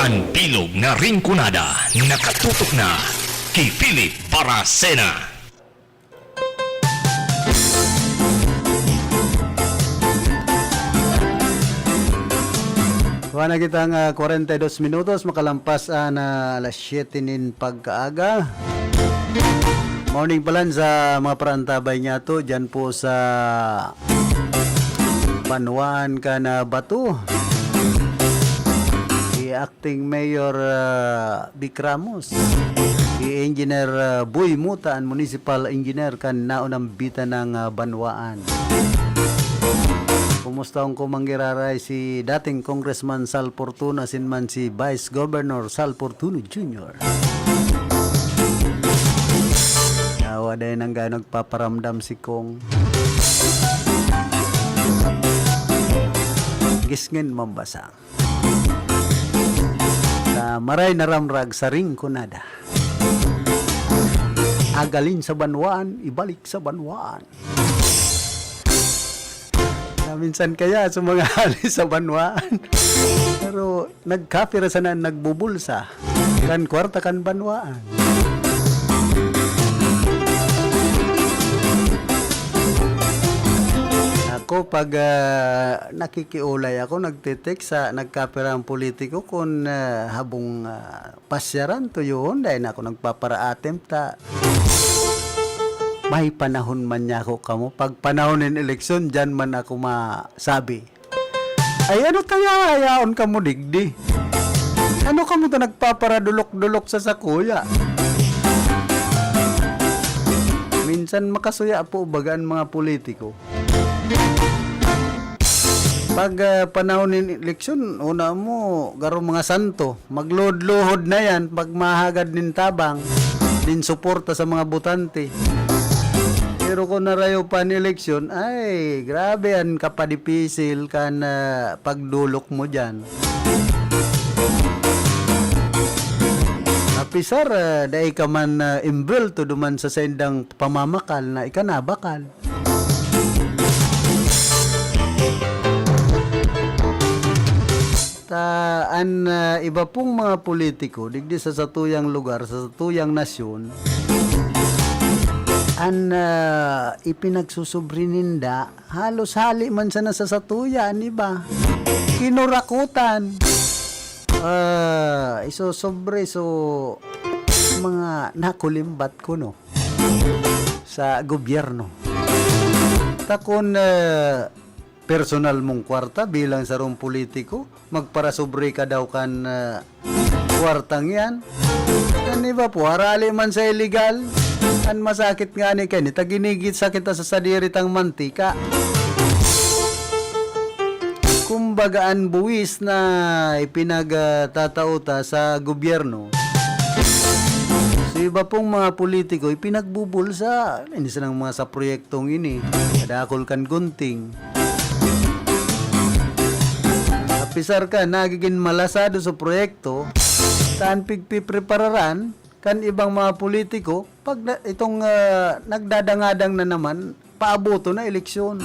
Ang bilog na ringkunada nakatutok na kay Philip Baracena.
Kuha na kitang 42 minutos makalampas na alas 7 nin pagkaaga. Morning palan sa mga parantabay niya to dyan po sa Banwan ka na Batu. Acting Mayor Vic Ramos, Engineer Boy Muta, Municipal Engineer kan naunang bita ng Banwaan. Kumusta ang kumanggiraray si dating Congressman Sal Fortuna sinman si Vice Governor Sal Fortuna Jr. Nawa dahil nang nagpaparamdam si Kong. Gisngin mambasa. Maray naramrag sa ringkunada. Agalin sa Banwaan, ibalik sa Banwaan. Minsan kaya sa mga hali sa Banwaan. Pero nagkapira sana nagbubulsa. Kan kwarta kan Banwaan. Ako pag nakikiulay ako, nagtitik sa nagkapira ang politiko kung habong pasyaran to yun, dahil ako nagpaparaatem ta. May panahon man niya ako kamo. Pag panahon ng eleksyon, dyan man ako masabi. Ay ano tayo, ayaon ka mo digdi. Ano ka mo ta nagpaparadulok-dulok sa sakuya? Minsan makasuya po bagaan mga politiko. Pag panahon ng eleksyon, una mo, garo mga santo, maglohod-lohod na yan, pag mahagad nin tabang, din suporta sa mga botante. Pero kung narayo pa ng eleksyon, ay, grabe yan kapadipisil ka na pagdulok mo dyan. Apisar, dahil ka man imbelto duman sa sendang pamamakal na ikanabakal. Iba pong mga politiko digdi sa satuyang lugar, sa satuyang nasyon, ipinagsusubrininda halos hali man sana sa satuyan, iba kinurakutan, iso sobre so mga nakulimbat ko no sa gobyerno takon personal mong kwarta bilang sarong politiko, magparasobre ka daw kan kwartang yan. Ano ba po, harali man sa illegal, an masakit nga ni kani, taginigit sa kita sa sadiritang mantika. Kumbaga ang buwis na ipinagtatauta sa gobyerno, so iba pong mga politiko ipinagbubulsa, hindi silang mga sa proyektong ini, kadakol kan gunting. Pisar ka, nagiging malasado sa proyekto, saan pigpiprepararan, kan ibang mga politiko, pag itong nagdadangadang na naman, paaboto na eleksyon.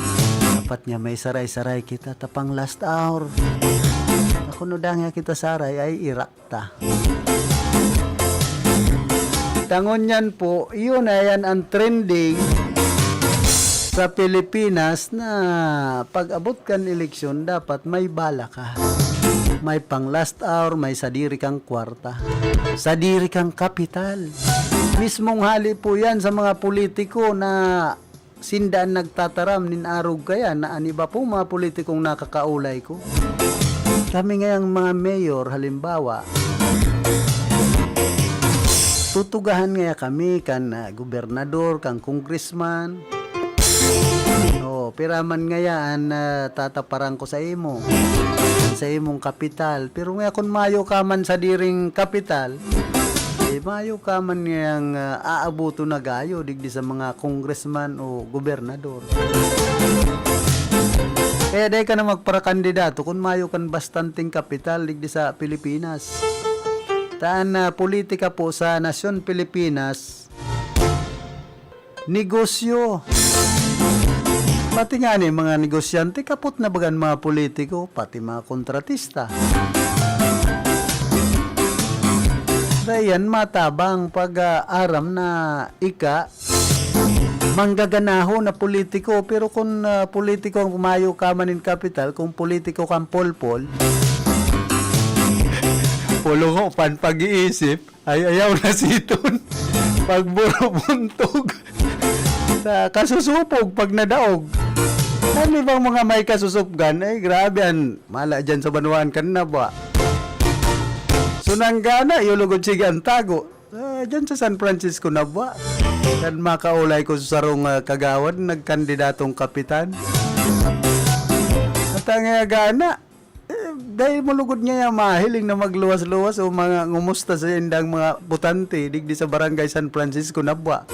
Dapat niya may saray-saray kita, tapang last hour. Ako no dangya kita saray, ay irakta. Tangon yan po, yun ayan ang trending sa Pilipinas na pag-abot kan eleksyon, dapat may bala ka. May pang last hour, may sadiri kang kwarta. Sadiri kang kapital. Mismong hali po yan sa mga politiko na sindaan nagtataram nin arog kaya na aniba po mga politikong nakakaulay ko. Kami ngayang mga mayor, halimbawa, tutugahan nga kami kan gobernador, kan congressman. Piraman nga yan tataparang ko sa imo. Sa imong kapital. Pero nga kung mayo ka man sa diring kapital, mayo ka man ngayang aabuto na gayo digdi sa mga congressman o gobernador. Kaya dahil ka na magparakandidato kung mayo kan bastanting kapital digdi sa Pilipinas. Taan politika po sa nasyon Pilipinas, negosyo. Pati nga ni mga negosyante, kaput na bagan mga politiko, pati mga kontratista. Dayan matabang pag-aram na manggaganaho na politiko, pero kung politiko ang pumayo ka man in capital, kung politiko kang polpol, pulong pan pag-iisip, ay ayaw na siton, pagburubuntog, sa kasusupog pag nadaog. Ano bang mga may kasusupgan? Ay grabe yan, mala dyan sa Banuan kan na ba? Sunanggana, yulugod sige ang tago. Dyan sa San Francisco na ba? Dan makaulay ko sa sarong kagawad, nagkandidatong kapitan. At ang gana, dahil mulugod niya yung mahiling na magluwas-luwas o mga ngumusta sa indang mga butante, digdi sa barangay San Francisco na ba?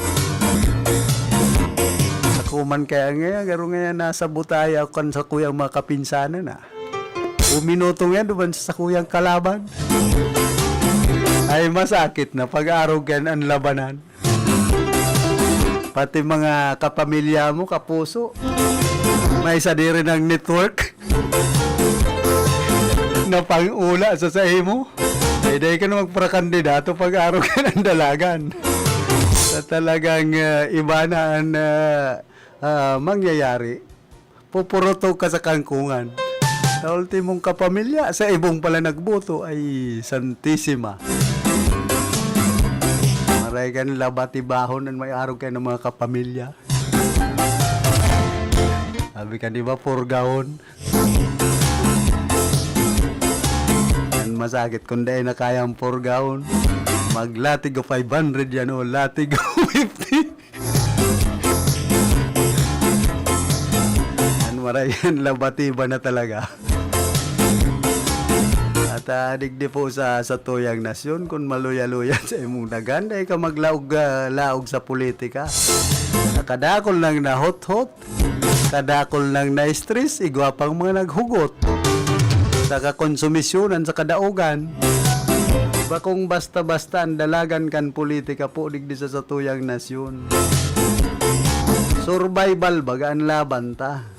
Kuman kaya nga, garo nga nasa butaya kan sa kuyang mga kapinsanan na. Uminutong yan duman sa kuyang kalaban. Ay masakit na pag-arog yan ang labanan. Pati mga kapamilya mo, kapuso, may isa din rin ang network na pang-ula sa sahi mo. Ay dahil ka na magparakandidato pag-arog yan ang dalagan. Sa talagang iba na ang mangyayari, pupuroto ka sa kangkungan. Sa ultimong kapamilya, sa ibong pala nagboto ay Santissima. Maray ka nila batibahon ang may araw kayo ng mga kapamilya. Sabi ka, di ba, purgahon? Yan masakit kung dahil na kayang purgahon. Maglatig o 500 yan o latig o 50. Marayan, labatiba na talaga. At digdi po sa tuyang nasyon, kung maluya-luya sa imong dagan, dahil ka maglaog sa politika. Kadakol lang na hot-hot, kadakol lang na stress, igwapang mga naghugot. Sa kakonsumisyonan sa kadaugan. Ba kung basta-basta ang dalagan kan politika po, digdi sa tuyang nasyon. Survival bagaan laban ta.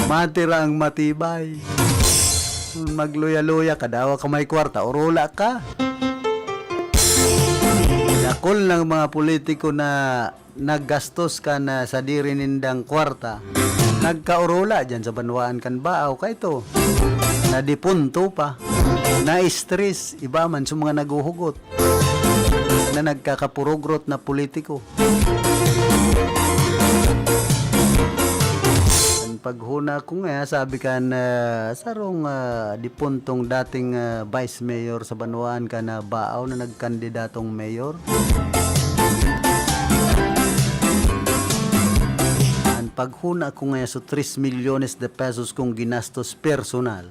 Matira ang matibay. Magluya-luya, kadawa ka may kwarta, urula ka. Dakol ng mga politiko na naggastos ka na sa dirinindang kwarta, nagkaurula dyan sa Banuan kan baaw ka ito. Nadipunto pa. Na-stress, iba man sa mga naguhugot na nagkakapurugrot na politiko. Paghuna ko nga, sabi ka na sarong dipuntong dating vice mayor sa Banuan ka na baaw na nagkandidatong mayor. Ang paghuna ko nga so 3 milyones de pesos kung ginastos personal.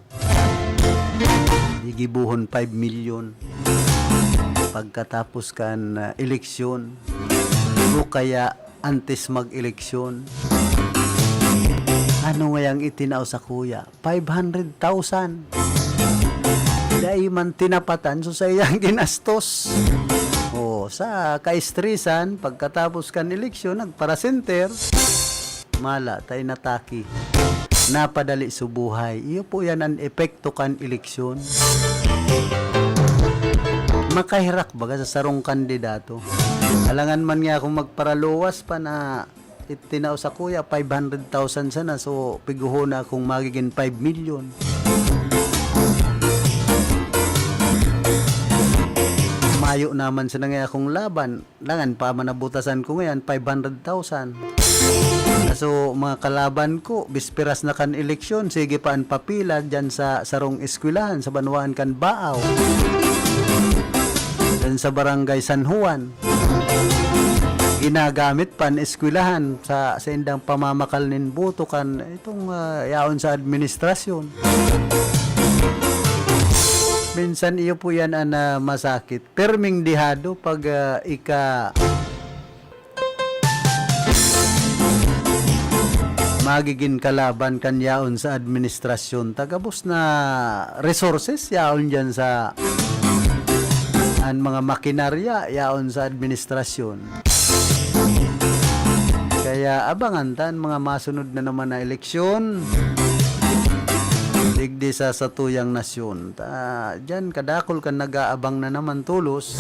Igibuhon 5 milyon. Pagkatapos kan eleksyon, o kaya antes mag-eleksyon, ano ngayang itinaw sa kuya? 500,000. Dahil man tinapatan so sa iyang ginastos. O sa kaistrisan, pagkatapos kan eleksyon, nagparasenter, mala tayo nataki. Napadali subuhay. Iyo po yan ang epekto kan eleksyon. Makahirak baga sa sarong kandidato. Alangan man nga kung magparaluwas pa na itinaw sa kuya 500,000 sana, so piguho na kung magiging 5 million. Mayo naman sa nga akong laban, langan pa manabutasan ko ngayon 500,000. So mga kalaban ko, bisperas na kan eleksyon, sige pa ang papila dyan sa sarong eskwelahan sa Banuan kan baaw. Yan sa barangay San Juan. Ginagamit pan eskwelahan sa indang pamamakal nin boto kan itong yaon sa administrasyon. Minsan iyo po yan ang masakit. Perming dihado pag magiging kalaban kan yaon sa administrasyon. Tagabos na resources yaon dyan sa mga makinarya yaon sa administrasyon. Kaya abangan tan mga masunod na naman na eleksyon. Digdi sa satuyang nasyon. Diyan kadakol kan nag-aabang na naman tulos.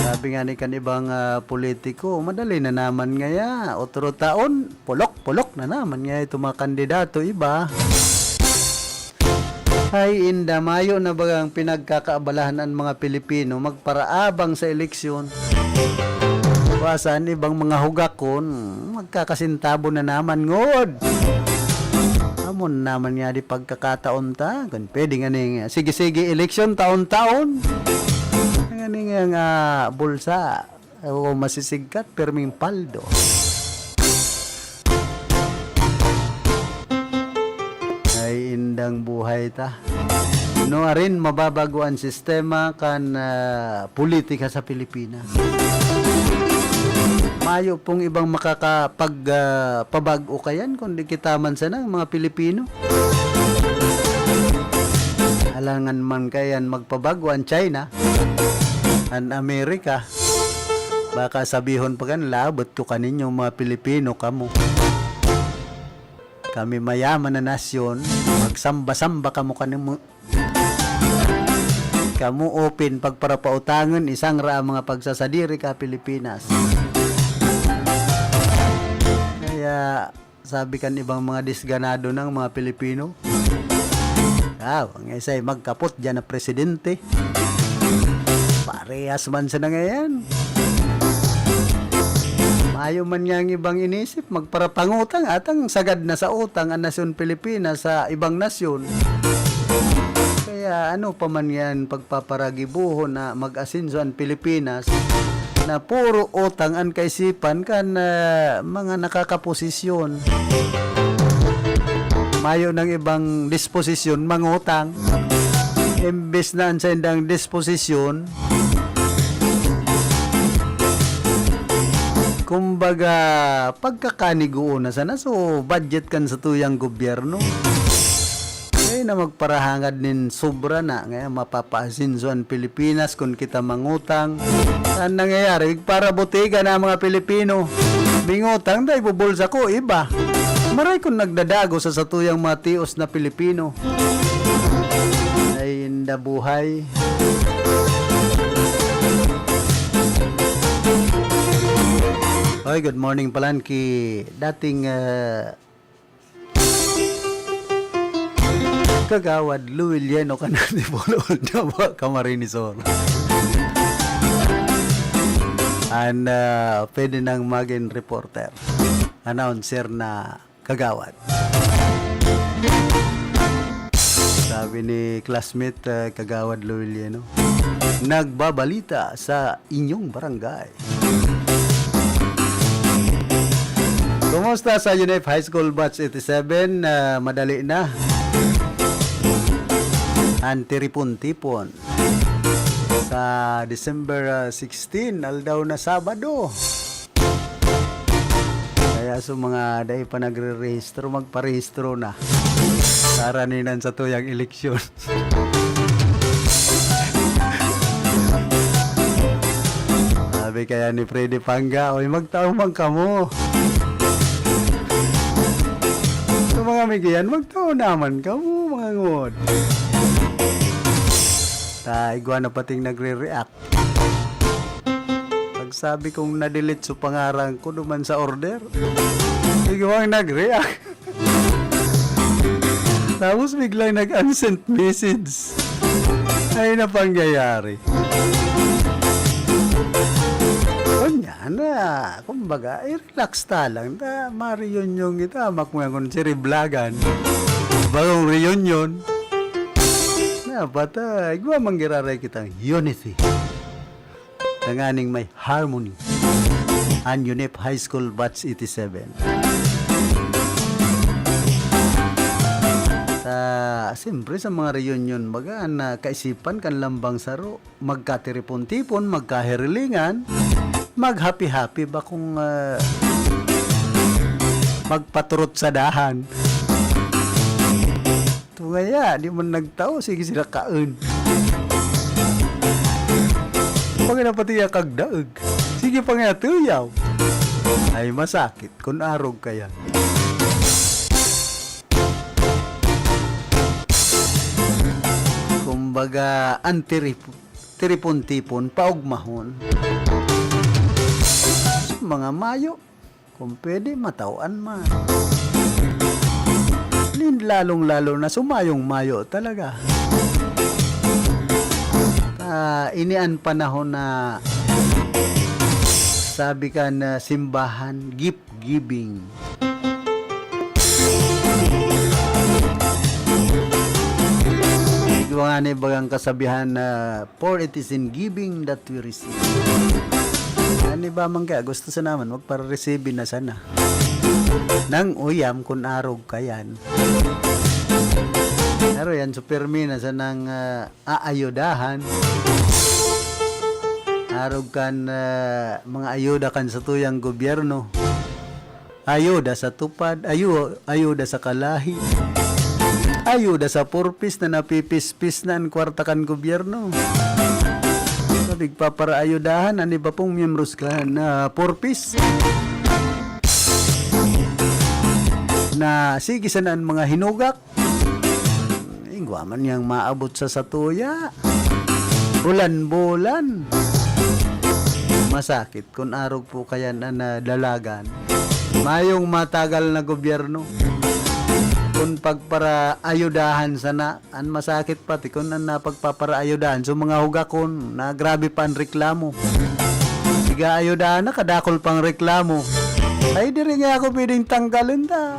Sabi nga ni kan ibang politiko, madali na naman ngaya. Otro taon, pulok na naman ngaya ito mga kandidato iba. Ay inda mayo na bagang pinagkakaabalahan ng mga Pilipino magparaabang sa eleksyon. Wasan ibang mga hugakon, magkakasintabo na naman ngod. Amon naman nga di pagkakataon ta, kan pwede nga ning sige eleksyon taon-taon. Nga ning bulsa o masisigkat perming paldo. Ay indang buhay ta. No arin mababago ang sistema kan politika sa Pilipinas. Mayo pong ibang makakapagpabago kayan kundi kita man sana mga Pilipino. Alangan man kayan magpabago ang China, ang Amerika. Baka sabihon pa kan labot ko kaninyo mga Pilipino kamo. Kami mayaman na nasyon, magsamba-samba kamo kanimo. Kamu open pagparapautangan isang mga pagsasadiri ka Pilipinas. Kaya sabi kan ibang mga disganado ng mga Pilipino, ang isa'y magkapot dyan na presidente. Parehas man sa na ngayon. Mayo man nga ang ibang inisip, magparapangutang atang sagad na sa utang ang nasyon Pilipinas sa ibang nasyon. Kaya ano pa man yan pagpaparagibuho na mag-asinso ang Pilipinas na puro utang ang kaisipan kan mga nakakaposisyon. Mayo ng ibang disposisyon mangutang. Imbes na ang sendang disposisyon, kumbaga pagkakaniguo na sana so budget kan sa tuyang gobyerno. Kaya na magparahangad nin sobra na ngayon mapapaasinso ang Pilipinas kung kita mangutang. Saan nangyayari? Para botiga na mga Pilipino. Mingutang dahil bubulsa ko iba. Maray kung nagdadago sa satuyang matios na Pilipino. Ay inda buhay. Oy, good morning Palanki. Dating kagawad Luiliano ka na ni Bolod na ba Camarinesor. And pwede nang maging reporter, announcer na kagawad. Sabi ni classmate kagawad Luiliano, nagbabalita sa inyong barangay. Kumusta sa UNEF High School Batch 87? Madali na. Antiripon-tipon sa December 16 aldaw na Sabado. Kaya sa mga dahi pa nagre-rehistro, magparehistro na para ninan sa tuyang eleksyon. Sabi kaya ni Freddy Panga, oy magtao man kamo. Sa mga migiyan, magtao naman kamo mga ngod. Igwa na pating nagre-react. Pag sabi kong na-delete sa pangarang ko duman sa order, igwa ang nag-react. Tapos biglang nag-unsent message. Ay napangyayari. Kanya na, kumbaga, relax ta lang. Ma-reunion kita, makmuyang kung siriblagan. Bagong reunion. dapat igwa manggiraray kitang unity. Tanganing may harmony. An UNEP High School Batch 87. Siyempre sa mga reunion baga na kaisipan kan lambang saro magkatiripon-tipon, magkahirilingan, mag-happy-happy ba kung magpaturot sa dahan. Tungaya, di man nagtao, sige sila kaon. Pag napatiya kagdaag, sige pa nga tuyaw. Ay masakit kung arog kaya. Kumbaga, antiripon-tipon, paugmahon. Mga mayo, kung pwede, matawan man. Lalong-lalo na sumayong mayo talaga. Inian panahon na sabi ka na simbahan, gift giving. Nga ni bagang kasabihan na for it is in giving that we receive. Ano ba man kaya gusto sa naman magpara-receive na sana. Nang uyam kung arog kayan. Pero yan supermi na sa nang aayudahan. Arog kan mga ayuda kan sa tuyang gobyerno. Ayuda sa tupad, ayuda sa kalahi. Ayuda sa purpose na napipis-pis na ang kwarta kan gobyerno. Sabig pa para ayudahan, ano ba pong miyembros ka na purpose? Na sige sanaan mga hinugak. Ingwaman niyang maabot sa satuya. Bulan-bulan. Masakit kung arog po kaya na dalagan. Mayong matagal na gobyerno. Kung pagpara ayudahan sana, an masakit pati kung napagpapara ayudahan. So mga hugakon na grabe pa ang reklamo. Siga ayudahan na kadakol pang reklamo. Ay di rin nga ako pwedeng tanggalin ta.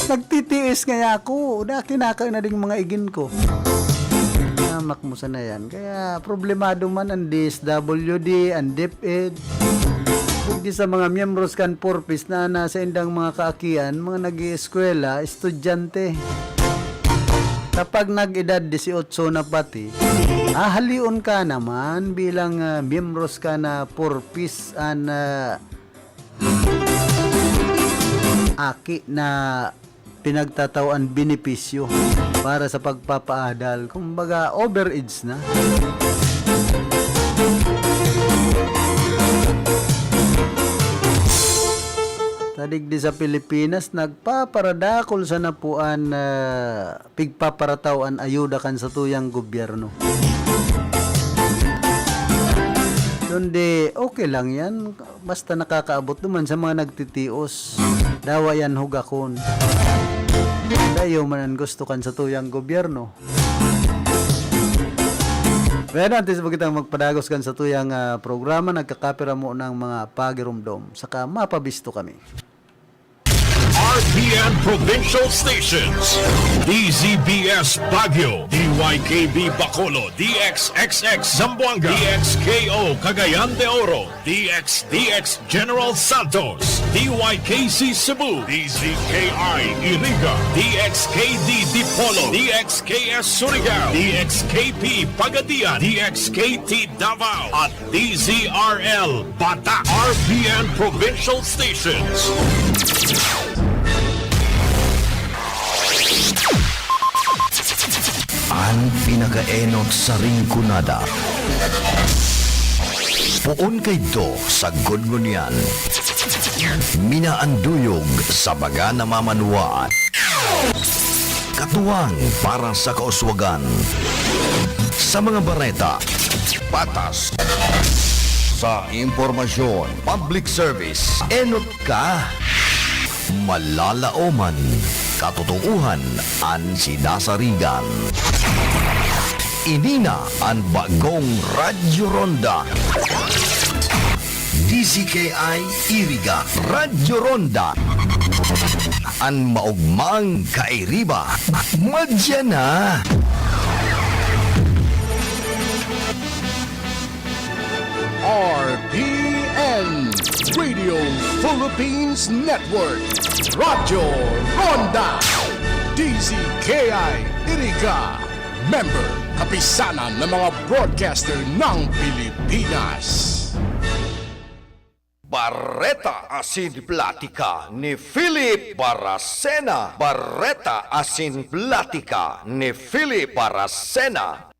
Nagtitiis nga ako. Kinaka na ding mga igin ko. Namak mo sana yan. Kaya problemado man ang DSWD, ang DepEd. Hindi sa mga miyembros kan purpose na nasa indang mga kaakian, mga nag-ieskwela, estudyante. Kapag nag-edad 18 na pati, halion ka naman bilang miyembros ka na purpose an aki na pinagtatawaan benepisyo para sa pagpapaadal. Kumbaga, overage na. Tadigdi sa Pilipinas, nagpaparadakol sa napuan pigpaparataw ayuda kan sa tuyang gobyerno. Kundi okay lang yan, basta nakakaabot naman sa mga nagtitios. Dawa yan hugakon. Dayo man ang gusto kan sa tuyang gobyerno. Kaya natin sa pagkitang magpadagos kan sa tuyang programa, nagkakapira mo ng mga pagirumdom. Saka mapabisto kami.
RPN Provincial Stations, DZBS Baguio, DYKB Bacolod, DXXX Zamboanga, DXKO Cagayan de Oro, DXDX General Santos, DYKC Cebu, DZKI Iriga, DXKD Dipolo, DXKS Surigao, DXKP Pagadian, DXKT Davao, at DZRL Batak. RPN Provincial Stations.
Ang pinakaenot sa ringkunada. Puon kay do sa gudngunyan. Minaanduyog sa baga na mamanuan. Katuwang para sa kauswagan. Sa mga bareta, patas. Sa impormasyon, public service, enot ka. Malalaoman, katotohanan ang sinasarigan. Inina ang bagong Radyo Ronda. DZKI Iriga Radyo Ronda. Ang maugmang kairiba. Madya na.
Radio Philippines Network, Radyo Ronda, DZKI Iriga, member kapisanan ng mga broadcaster ng Pilipinas.
Barreta Asin Platica ni Philip Baracena. Barreta Asin Platica ni Philip Baracena.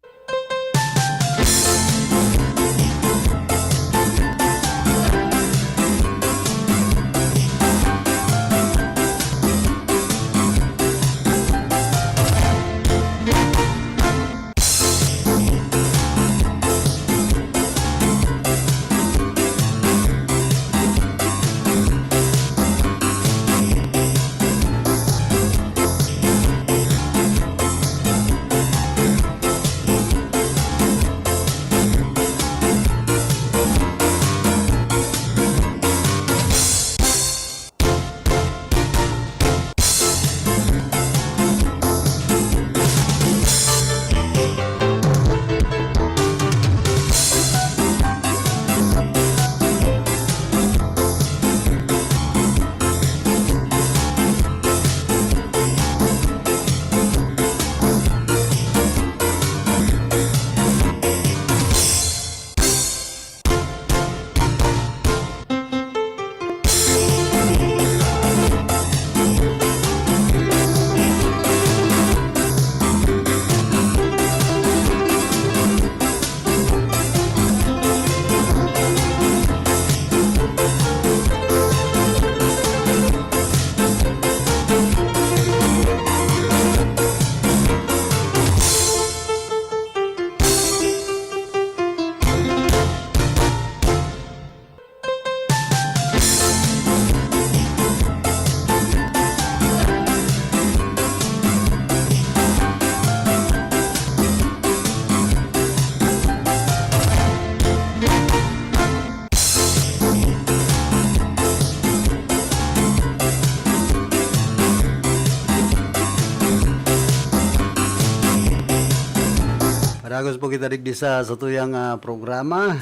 Paragos po kita digdi sa tuyang programa.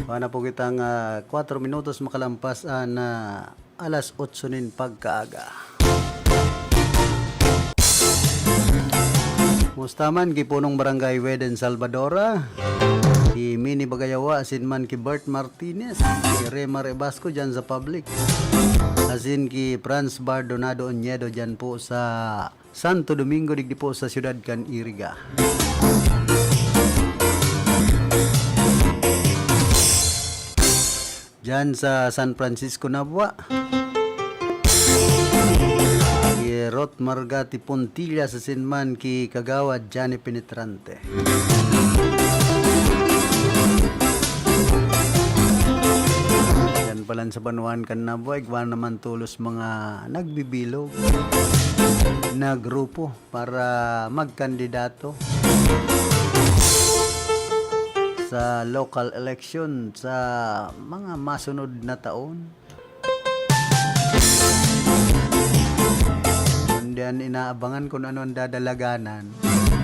Pana po kitang 4 minutos makalampas na alas 8 nin pagkaaga. Mustaman kipunong barangay Weden Salvadora. Si Mini Bagayawa asin man ki Bert Martinez. Si Remar Ebasco dyan sa public. Asin ki Franz Bardonado Onyedo dyan po sa Santo Domingo digdi po sa Ciudad Can Iriga. Diyan sa San Francisco Nabua. Ki Rot Margati Pontilla sa Sinman ki Kagawad Johnny Penetrante. Yan palan sa Banuan kan Nabua, igwan naman tulos mga nagbibilog na grupo para magkandidato sa local election sa mga masunod na taon. Kundian inaabangan kung ano ang dadalaganan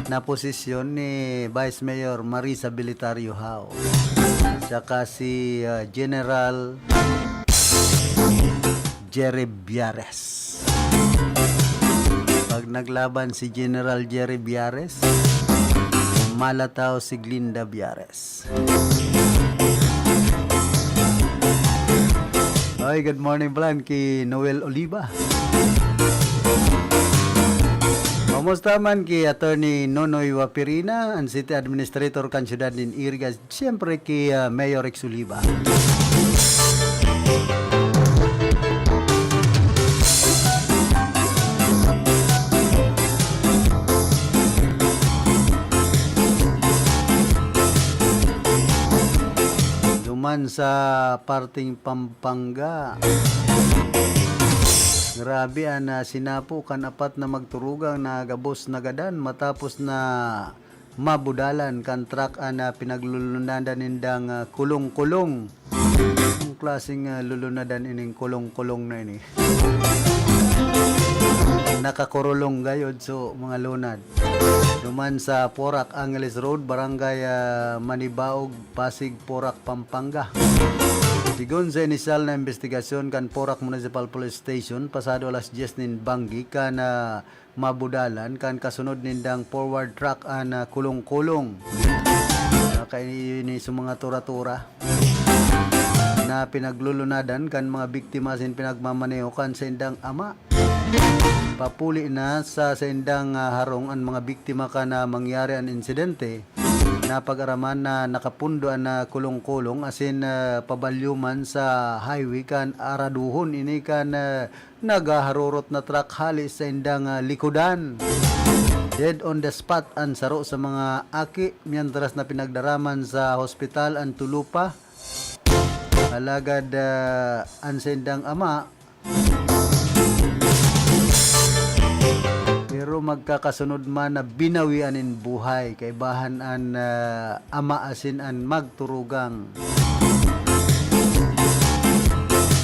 na posisyon ni Vice Mayor Marisa Belitario Hao, saka si General Jerry Biares. Pag naglaban si General Jerry Biares, malataw si Glinda Biares. Ay, good morning plan ki Noel Oliva. Kamusta man ki Attorney Nonoy Wapirina, ang City Administrator kan Ciudad din Iriga, siyempre ki Mayor Rex Oliva. Duman sa parting Pampanga. Grabe na sinapo kan apat na magturugang na gabos na gadan matapos na mabudalan kan truck na pinaglulunadan nindang kulong-kulong. Ang klaseng lulunadan ining kulong-kulong na ini. nakakurulong gayod so mga lunad. Duman sa Porac Angeles Road, Barangay Manibaog, Pasig, Porac, Pampanga. Sigon sa initial na investigasyon kan Porac Municipal Police Station, pasado alas 10 nin banggi kan mabudalan kan kasunod nindang forward track an kulong-kulong. Kay ni sa mga tura-tura na pinaglulunadan kan mga biktima sin pinagmamaneho kan sa indang ama. Papuli na sa indang harong ang mga biktima ka na mangyari ang insidente na pag-araman na nakapundo na kulong-kulong asin pabalyuman sa highway kan araduhon ini kan nagaharurot na truck halis sa indang likudan. Dead on the spot ang saro sa mga aki mientras na pinagdaraman sa hospital ang tulupa. Alagad ang sendang ama pero magkakasunod man na binawian in buhay kay bahan an ama asin an magturugang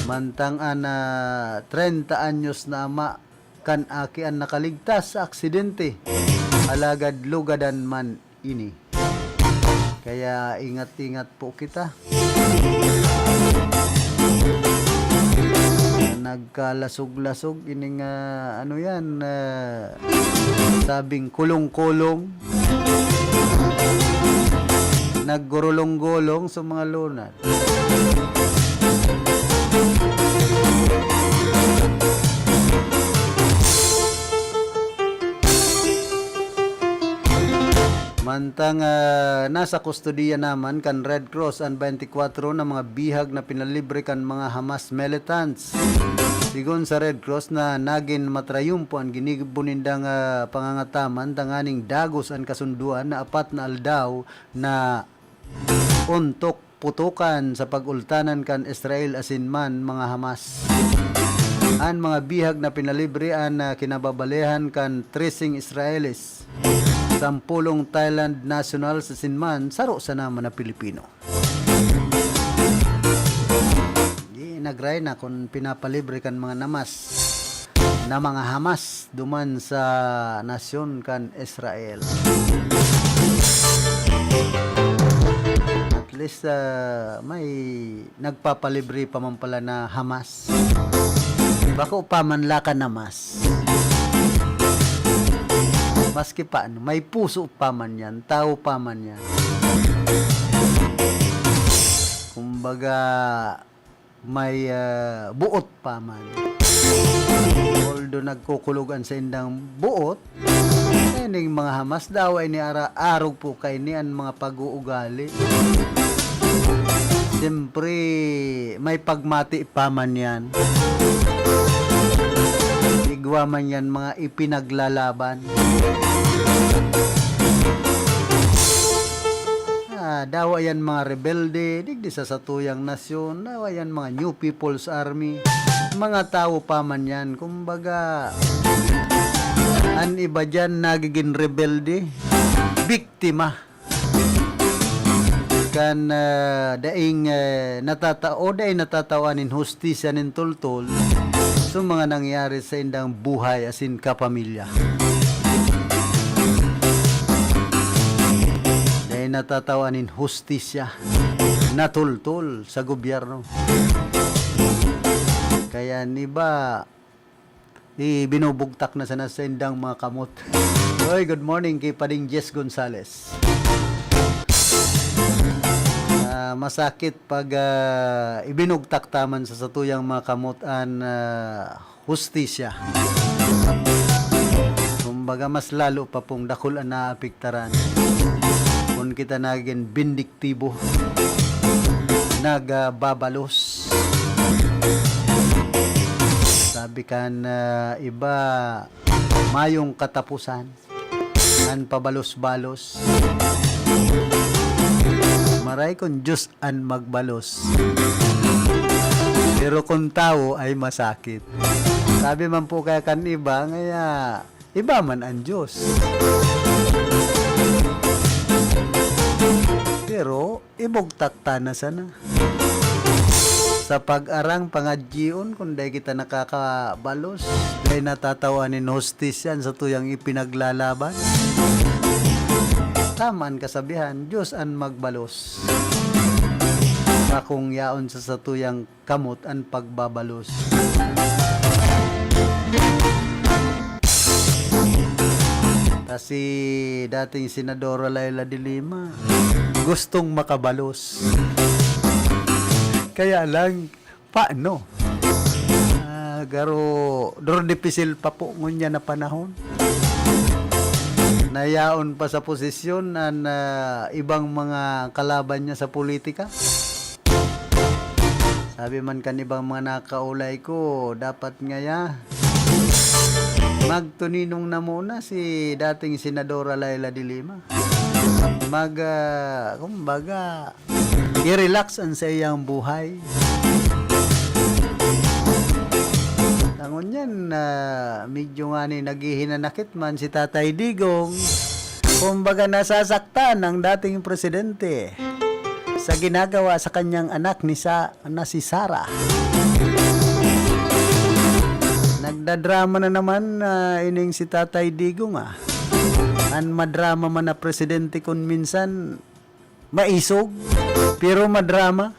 mantang an 30 anyos na ama kan aki ang nakaligtas sa aksidente. Alagad lugadan man ini. Kaya ingat-ingat po kita. Nagkalasog-lasog ining ano yan sabing kulong-kulong. Naggurulong-gulong sa mga lunad. Mantang nasa kustodiya naman kan Red Cross ang 24 na mga bihag na pinalibre kan mga Hamas militants. Sigon sa Red Cross na nagin matrayumpo ang ginibunindang pangangataman tanganing dagos ang kasunduan na 4 na aldaw na untok putukan sa pagultanan kan Israel asin man mga Hamas. Ang mga bihag na pinalibre ang kinababalehan kan 13 Israelis. Sampulong Thailand national sa sinman saro sa naman na Pilipino. Nagray na kung pinapalibre kan mga namas na mga Hamas duman sa nasyon kan Israel. At least may nagpapalibre pa man pala na Hamas. Bako pa man laka namas. Maski paano, may puso pa man yan, tao pa man yan. Kumbaga, may buot pa man. Although nagkukulugan sa indang buot, kaning mga Hamas daw ay ni arog po kay ni ang mga pag-uugali. Siyempre, may pagmati pa man yan. Igwa man yan mga ipinaglalaban. Dawa yan mga rebelde, digdi sa satuyang nasyon, dawa yan mga New People's Army, mga tao pa man yan. Kumbaga, an iba dyan nagiging rebelde, biktima. Kan daing natatawanin hustisya nin tultul, so mga nangyari sa indang buhay asin kapamilya. Dahil natatawanin hustisya natultul sa gobyerno. Kaya niba binubugtak na sana sa indang mga kamot. Oy, good morning kay Pading Jess Gonzales. Masakit pag ibinugtak taman sa satuyang mga kamutan hustisya. Kumbaga mas lalo pa pong dakulan na apiktaran kung kita naging bindiktibo, nagbabalos. Sabi kan iba mayong katapusan an pabalos-balos. Maray kung Diyos ang magbalos. Pero kung tao ay masakit. Sabi man po kaya kan iba, ngaya iba man ang Diyos. Pero ibugtakta na sana. sa pag-arang pangadjion kung day kita nakakabalos, day natatawanin hostis yan sa tuyang ipinaglalaban. Tamaan kasabihan, Diyos an magbalos. Akong yaon sa satuyang kamot an pagbabalos. Kasi dating Senadora Laila de Lima gustong makabalos. Kaya lang, paano? Garo, dordipisil pa po ngunya na panahon. Nayaon pa sa posisyon ng ibang mga kalaban niya sa politika. Sabi man kan ibang mga nakaulay ko, dapat ngaya magtuninong na muna si dating Senadora Laila de Lima. Kumbaga, i-relax ang sa iyang buhay. Tangon yan, medyo nga ni naghihinanakit man si Tatay Digong. Kumbaga nasasaktan ng dating presidente sa ginagawa sa kanyang anak na si Sara. Nagdadrama na naman ining si Tatay Digong An madrama man na presidente kun minsan maisog, pero madrama.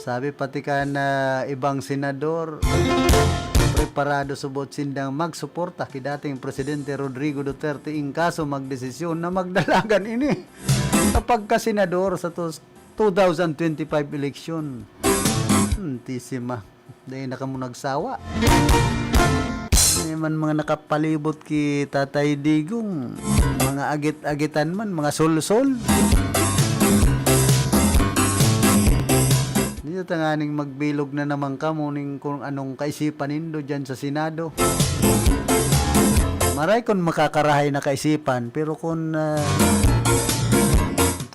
Sabi pati ka na ibang senador, preparado subot sindang magsuporta kay dating presidente Rodrigo Duterte in kaso magdesisyon na magdalagan ini kapag ka senador sa 2025 election. Tisima. Dahil na ka mo nagsawa. Man mga nakapalibot ki Tatay Digong, mga agit-agitan man, mga sol-sol. Dito tanganing magbilog na naman ka mo kung anong kaisipan nindo dyan sa Senado. Maray kung makakarahay na kaisipan, pero kung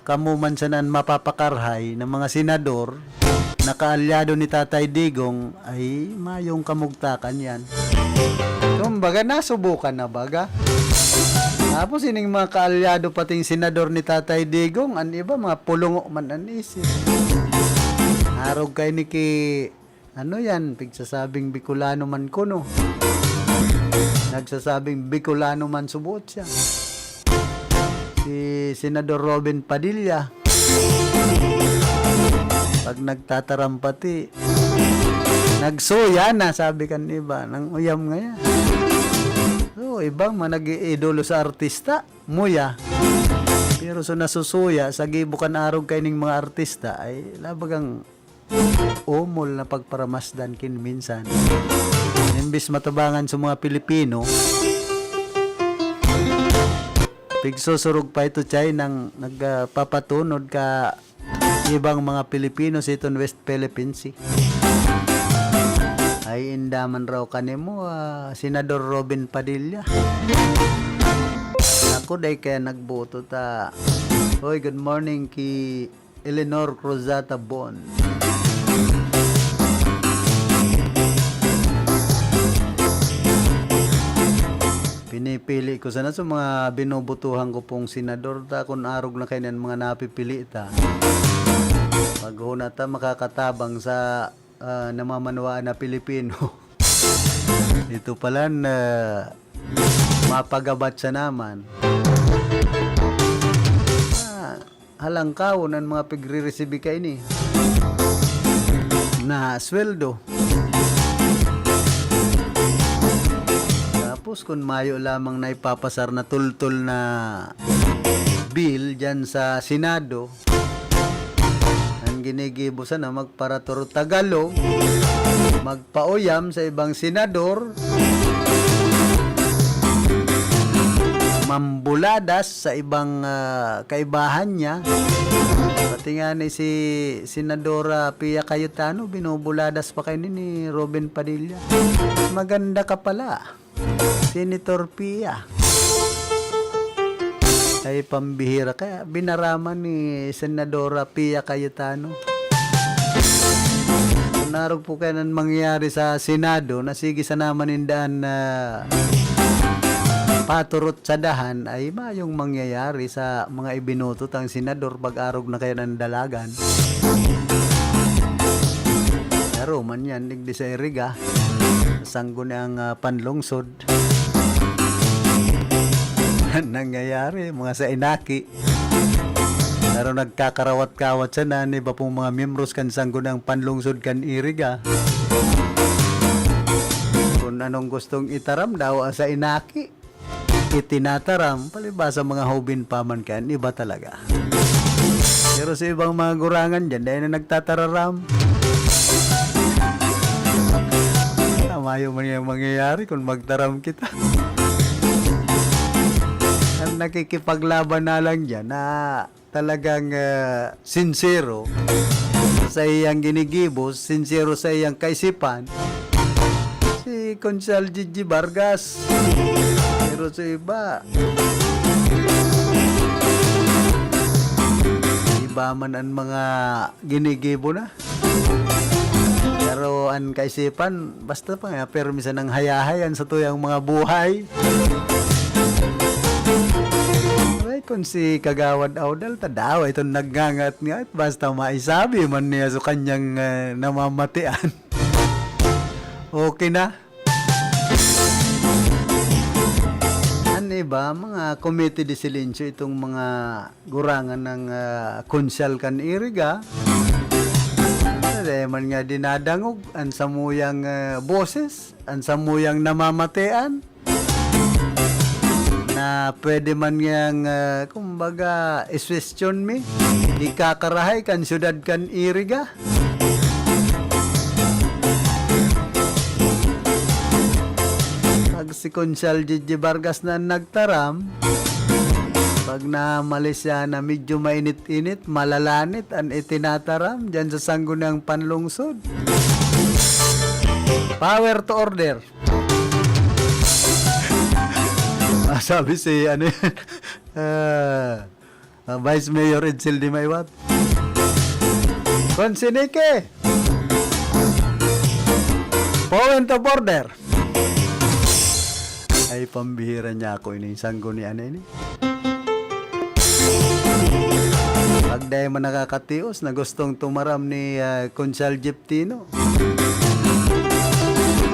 kamo man sanan mapapakarhay ng mga senador, nakaalyado ni Tatay Digong, ay mayong kamugtakan yan. Kumbaga, nasubukan na baga. Tapos ining mga kaalyado pating senador ni Tatay Digong, an iba mga pulungo man an isip. Harog kay ni ki, ano yan, pigsasabing Bicolano man kuno. Nagsasabing Bicolano man subot siya. Si Senador Robin Padilla, pag nagtatarampati, nagsoya na, sabi kan iba, nang uyam ngayon. So, ibang manag-iidolo sa artista, muya. Pero so nasusuya, sa gibukan arog kay ning mga artista, ay labagang umol na pagparamasdan kin minsan. Imbis matabangan sa mga Pilipino, pigsusurog pa ito chay nang nagpapatunod ka ibang mga Pilipino sa itong West Philippine Sea. Ay indaman raw kanimo Senador Robin Padilla. Ako day kaya nagboto ta. Hoy, good morning ki Eleanor Cruzata Bon. Pinipili ko sana sa mga binubutuhan ko pong senador ta kung arog na kayo mga napipili ta. Paghuna ta makakatabang sa namamanwaan na Pilipino. Ito pala na mapagabat sa naman. Halangkawon ang mga pagre-receive ka ini na sweldo. Tapos kung mayo lamang na ipapasar na tultol na bill dyan sa Senado, ang ginigibusan na magparaturo Tagalog, magpauyam sa ibang senador, mambuladas sa ibang kaibahan niya. Pati nga ni si Senadora Pia Cayetano, binubuladas pa kayo ni Robin Padilla. Maganda ka pala, Senator Pia. Ay pambihira, kaya binaraman ni Senadora Pia Cayetano. Narog po kaya nang mangyari sa Senado na sige sa naman indaan na paturot sa dahan ay mayong mangyayari sa mga ibinutot ang senador pag-arog na kayo ng dalagan. Pero man yan, digdi sa iriga, sanggo na ang panlungsod. Nangyayari, mga sa inaki. Pero nagkakarawat-kawat sa na, iba pong mga membros kan sanggo ng panlungsod kan iriga. Kung anong gustong itaram daw sa inaki, itinataram, palibasa mga hobin pa man kan, iba talaga. Pero sa ibang mga gurangan dyan, dahil na nagtatararam. Tama yung mangyayari kung magtaram kita. Ang nakikipaglaban na lang dyan na talagang sincero sa iyang ginigibos, sincero sa iyang kaisipan, si Consal Gigi Vargas. Pero sa iba man ang mga ginigibo na. Pero ang kaisipan, basta pa nga, permisa ng hayahayan sa tuyang mga buhay. Ay, kung si Kagawad Audal, tadaw, ito nagngangat nga, at basta maisabi man niya sa kanyang namamatian. Okay na? Iba, mga committee de silencio itong mga gurangan ng Consal kan iriga. Dahil man nga dinadangog ang samuyang boses, ang samuyang namamatean na pwede man ngang kumbaga iswestiyon mi ikakarahay kan syudad kan iriga. Si Consal Gigi Vargas na nagtaram, pag namalis siya na medyo mainit-init, malalanit ang itinataram dyan sa sanggo ng panlungsod. Power to order. Sabi si Vice Mayor Edsel Di Maywat, Konsinike, point of order. Ay, pambihira niya ako ini sanggo ni ini. Pag dahil man nakakatios na gustong tumaram ni Consal Jeptino,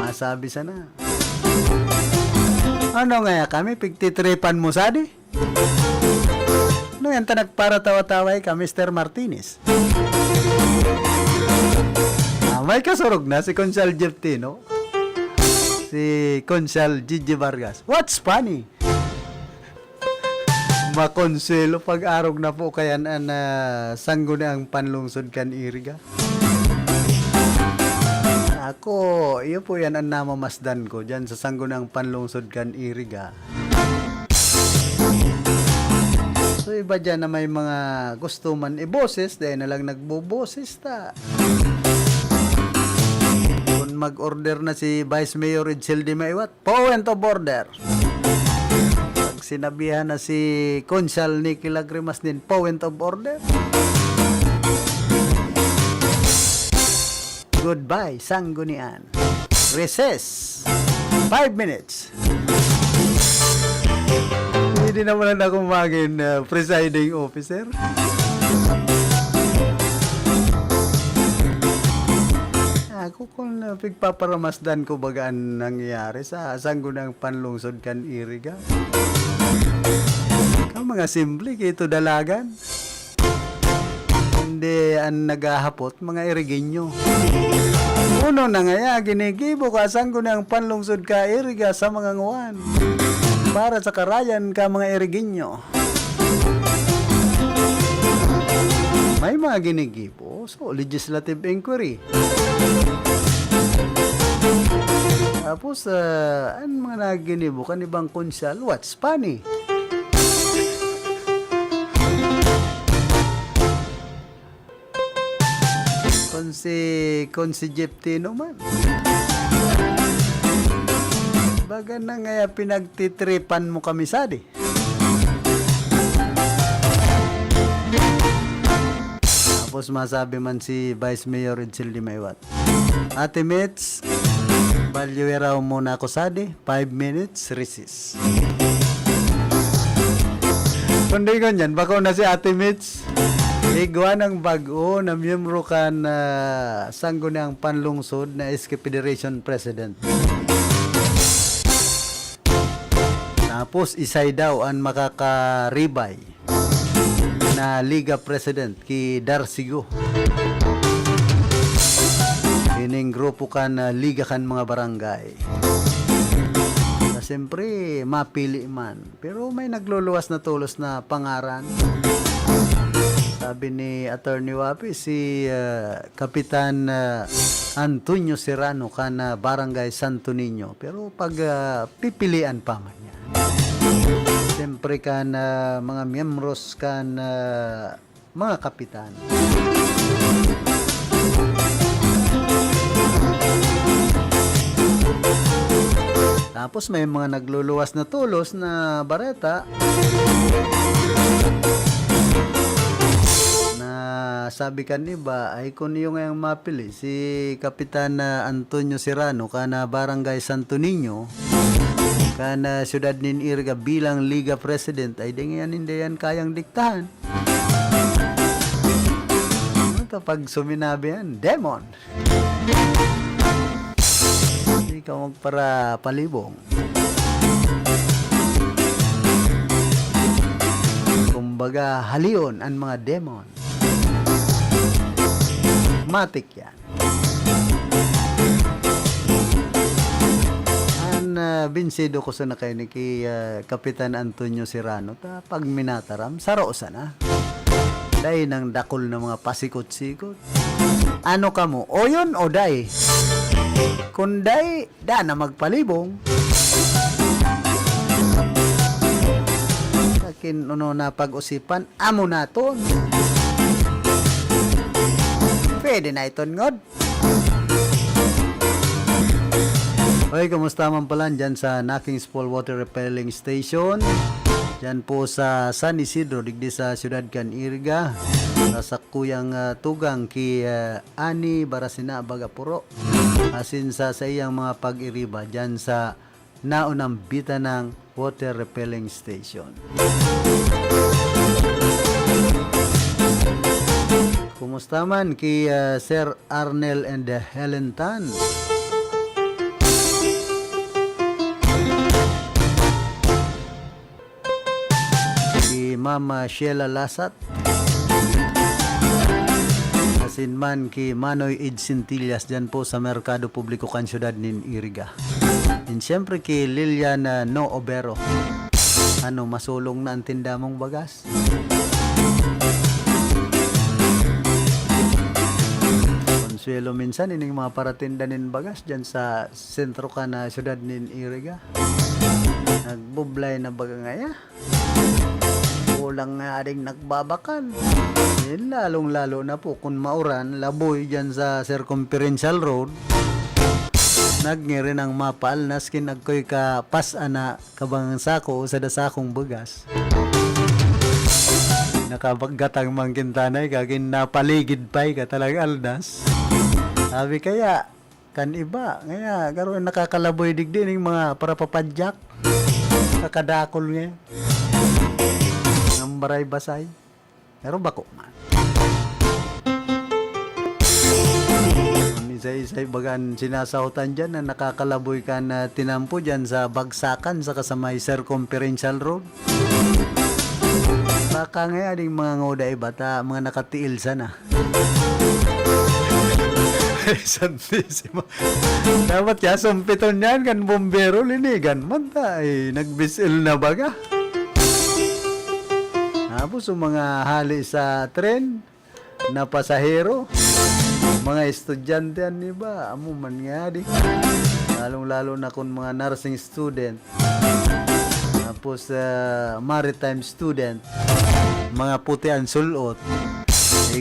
masabi sana, ano nga kami, pigtitripan mo sadi? Ano yan tanak para tawa-taway ka, Mr. Martinez? May kasurog na si Consal Jeptino. Si Consal Gigi Vargas. What's funny? Makonselo pag-arog na po kayan ang sanggo na ang panlungsod kan iriga. Ako, iyo po yan ang namamasdan ko dyan sa sanggo ng panlungsod kan iriga. So iba dyan na may mga gusto man iboses, dahil na lang nagboboses ta. Mag-order na si Vice Mayor Edsel Di Maywat, point of order. Pag sinabihan na si Consal Nicky Lagrimas din, point of order. Goodbye, Sanggunian. Recess. 5 minutes. Hindi naman na akong maging presiding officer. Ako kung pigpaparamasdan ko bagaan nangyayari sa sanggo ng panlungsod kan iriga. Ang mga simple, kito dalagan. Hindi ang naghahapot, mga iriginyo. Uno na nga, ginigibo ka sanggo ng panlungsod ka iriga sa mga nguwan. Para sa karayan ka mga iriginyo. May mga ginigibo, so legislative inquiry. Tapos, ano mga naginibo kan ibang Consal? What's funny? Konsi Jeptino man. Baga na nga pinagtitripan mo kami sadi. Tapos masabi man si Vice Mayor Edsel Di Maywat, Ate Mets, valueraw muna ako sadi, 5 minutes, recess. Kundi ko niyan, bako na si Ate Mitch. Igwa ng bago na miyembro ka na sanggo na ang panlungsod na SK Federation President. Tapos isay daw ang makakaribay na Liga President ki Darcigo. Ining grupo kan liga kan mga barangay. Siyempre, mapili man. Pero may nagluluwas na tulos na pangaran. Sabi ni Attorney Wapi, si Kapitan Antonio Serrano kan Barangay Santo Niño. Pero pag pipilian pa man niya. Siyempre kan mga miyembros kan mga kapitan. Tapos may mga nagluluwas na tulos na bareta na sabi kan iba ay kung yung ngayong mapili si Kapitan Antonio Serrano kana Barangay Santo Niño kana Syudad nin Iriga bilang Liga President ay di yan hindi yan kayang diktahan. Kapag suminabi yan, demon. Ikaw magpara palibong. Kumbaga halion ang mga demon. Matik yan. An binsido ko sa nakay ni Kapitan Antonio Serrano ta pag minataram saro sana. Day ng dakol ng mga pasikot-sikot. Ano ka mo? O yun o day? Kunday, da na magpalibong. Kakin ano na pag-usipan, amo naton. Pwede na iton ngod. Okay, kamusta man pala dyan sa Nakings Fall Water Repelling Station. Dyan po sa San Isidro, digdi sa Syudad kan Iriga. Sa kuyang tugang ki Ani Barasina Bagapuro. Asin sa iyang mga pag-iriba dyan sa naunang bita ng water repelling station. Kumusta man ki Sir Arnel and Helen Tan? Ki Mama Sheila Lasat. Asin man ki Manoy Ed Sintillas dyan po sa Merkado Publiko kan Syudad nin Iriga. And siyempre ki Liliana No Obero. Ano, masulong na ang tinda mong bagas? Consuelo minsan ining mga paratinda nin bagas dyan sa sentro ka na Syudad nin Iriga. Nagbublay na baga ngaya. Walang nga ring nagbabakan. Lalong-lalo na po kung mauran, laboy dyan sa Circumferential Road. Nagngiri ng mapal, naskin nagkoy ka pas-ana kabang sako sa dasakong bugas. Nakapaggatang mangkintanay, kagin napaligid pa'y ka talagang aldas. Sabi kaya, kan iba, ngaya, karoon nakakalaboy digdi ng mga parapapadyak. Kakadakol ngayon. Baray basay. Pero bako man. Isa-isay bagan sinasahutan dyan na nakakalaboy ka na tinampo dyan sa bagsakan sa kasamay Circumferential Road. Baka nga ading mga ngoda bata, mga nakatiil sana. Santísimo. Dapat ya sumpiton yan kan bombero linigan. Manta ay nagbisil na baga. Tapos yung mga hali sa tren na pasahero, mga estudyante yan, diba? Amo man nga di. Lalong-lalo na kung mga nursing student, tapos maritime student, mga puti ang sulot.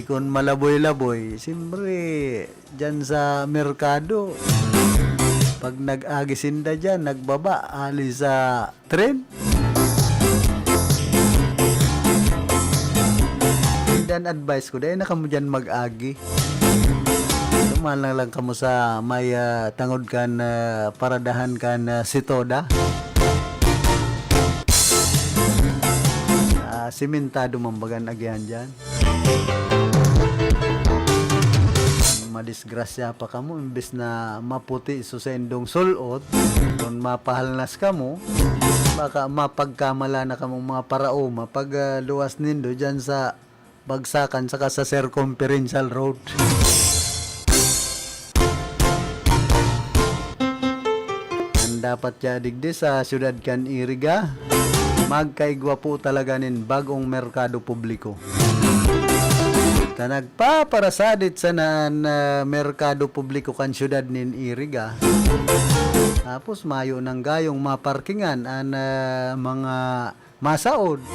Kung malaboy-laboy, siyempre, dyan sa merkado, pag nag-agisinda dyan, nagbaba, hali sa tren. Dan advice ko dahil na kamo dyan mag-agi. Tumalang lang kamo sa may tangod kan paradahan kan sitoda. simentado mambagan agyan dyan. Madisgrasya pa kamo, imbes na maputi susendong sulot, kung mapahalnas kamo, baka mapagkamala na kamo mga parao, mapag luwas nindo dyan sa Bagsakan saka sa Circumferential Road. Ang dapat ya digdi sa Syudad Can Iriga, magkaigwa po talaga nin bagong merkado publiko. Ta nagpaparasadit sa naan merkado publiko kan syudad nin Iriga. Tapos mayo ng gayong maparkingan ang mga masaod.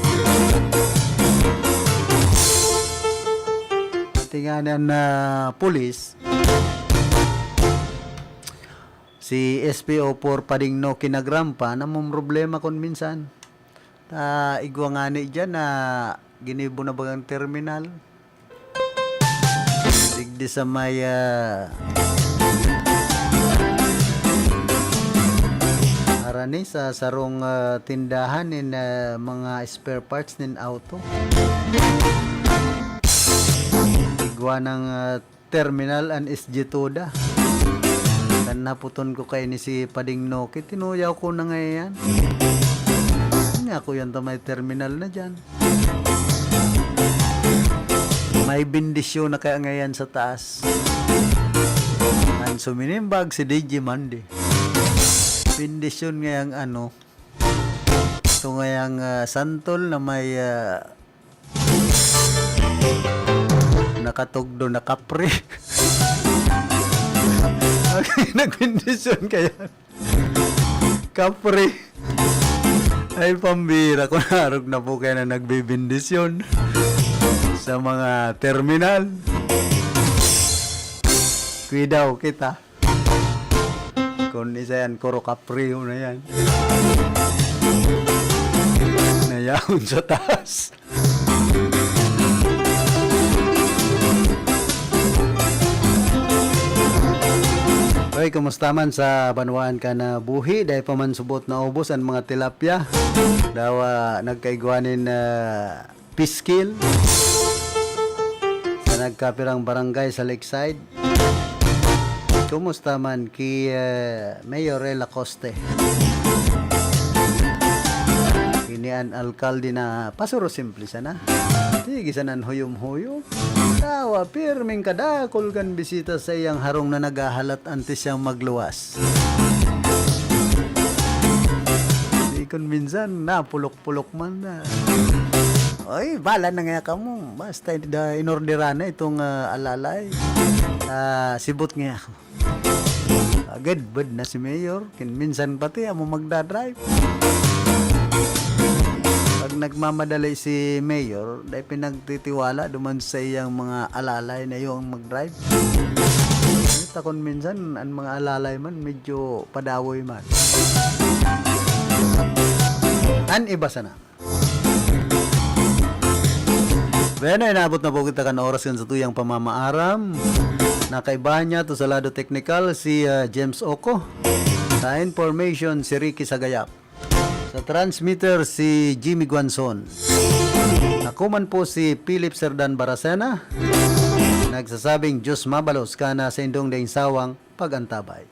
Tinganan na pulis si SPO4 Padingno kinagrampa namong problema kon minsan. Igwa nga ni dyan na ginibo na bagang terminal. Digdi sa may arani sa sarong tindahan nin mga spare parts nin auto. Igwa ng terminal an SG Toda. Kan naputon ko kay ni si Padingno, tinuyaw ko na ngayon. Nga ko yan may terminal na dyan. May bindisyon na kaya ngayon sa taas. Ang suminimbag si DJ Mandi. Bindisyon ngayang ano. Ito ngayang santol na may nakatugdo na kapre. Okay, nagbindisyon kaya. Kapre. Ay pambira ko narog na po kaya na nagbibindisyon sa mga terminal. Kuidaw kita. Kung isa yan, Koro Caprio na yan. Nayahon sa taas. Oy, kumusta man sa banwaan ka na buhi dahil pa man subot na ubos ang mga tilapia. Dawa nagkaigwanin Piskil sa nagkapirang barangay sa Lakeside. Kumusta man ki Mayorel Acoste. Kinian alkalde na pasuro simple sana. Sige sanan huyom-huyom. Tawa pirming kadakol kan bisita sa iyang harong na nagahalat antes siyang magluwas. Di kun minsan napulok-pulok man na. Oy, bala na nga kamo. Basta inorderan na itong alalay. Sibot nga ako. Agad bad na si Mayor. Minsan pati amo magdadrive. Pag nagmamadali si Mayor, dahil pinagtitiwala duman sa iyang mga alalay na yung mag-drive. Takon minsan, ang mga alalay man, medyo padawoy man. An iba sana. Bueno, inabot na po kita kan oras kan sa tuyang pamamaaram. Nakaiba niya to sa lado technical si James Oko. Sa information si Ricky Sagayap. Sa transmitter si Jimmy Guanzon. Ako man po si Philip Serdan Baracena. Nagsasabing Diyos mabalos ka na sa indong daing sawang pag-antabay.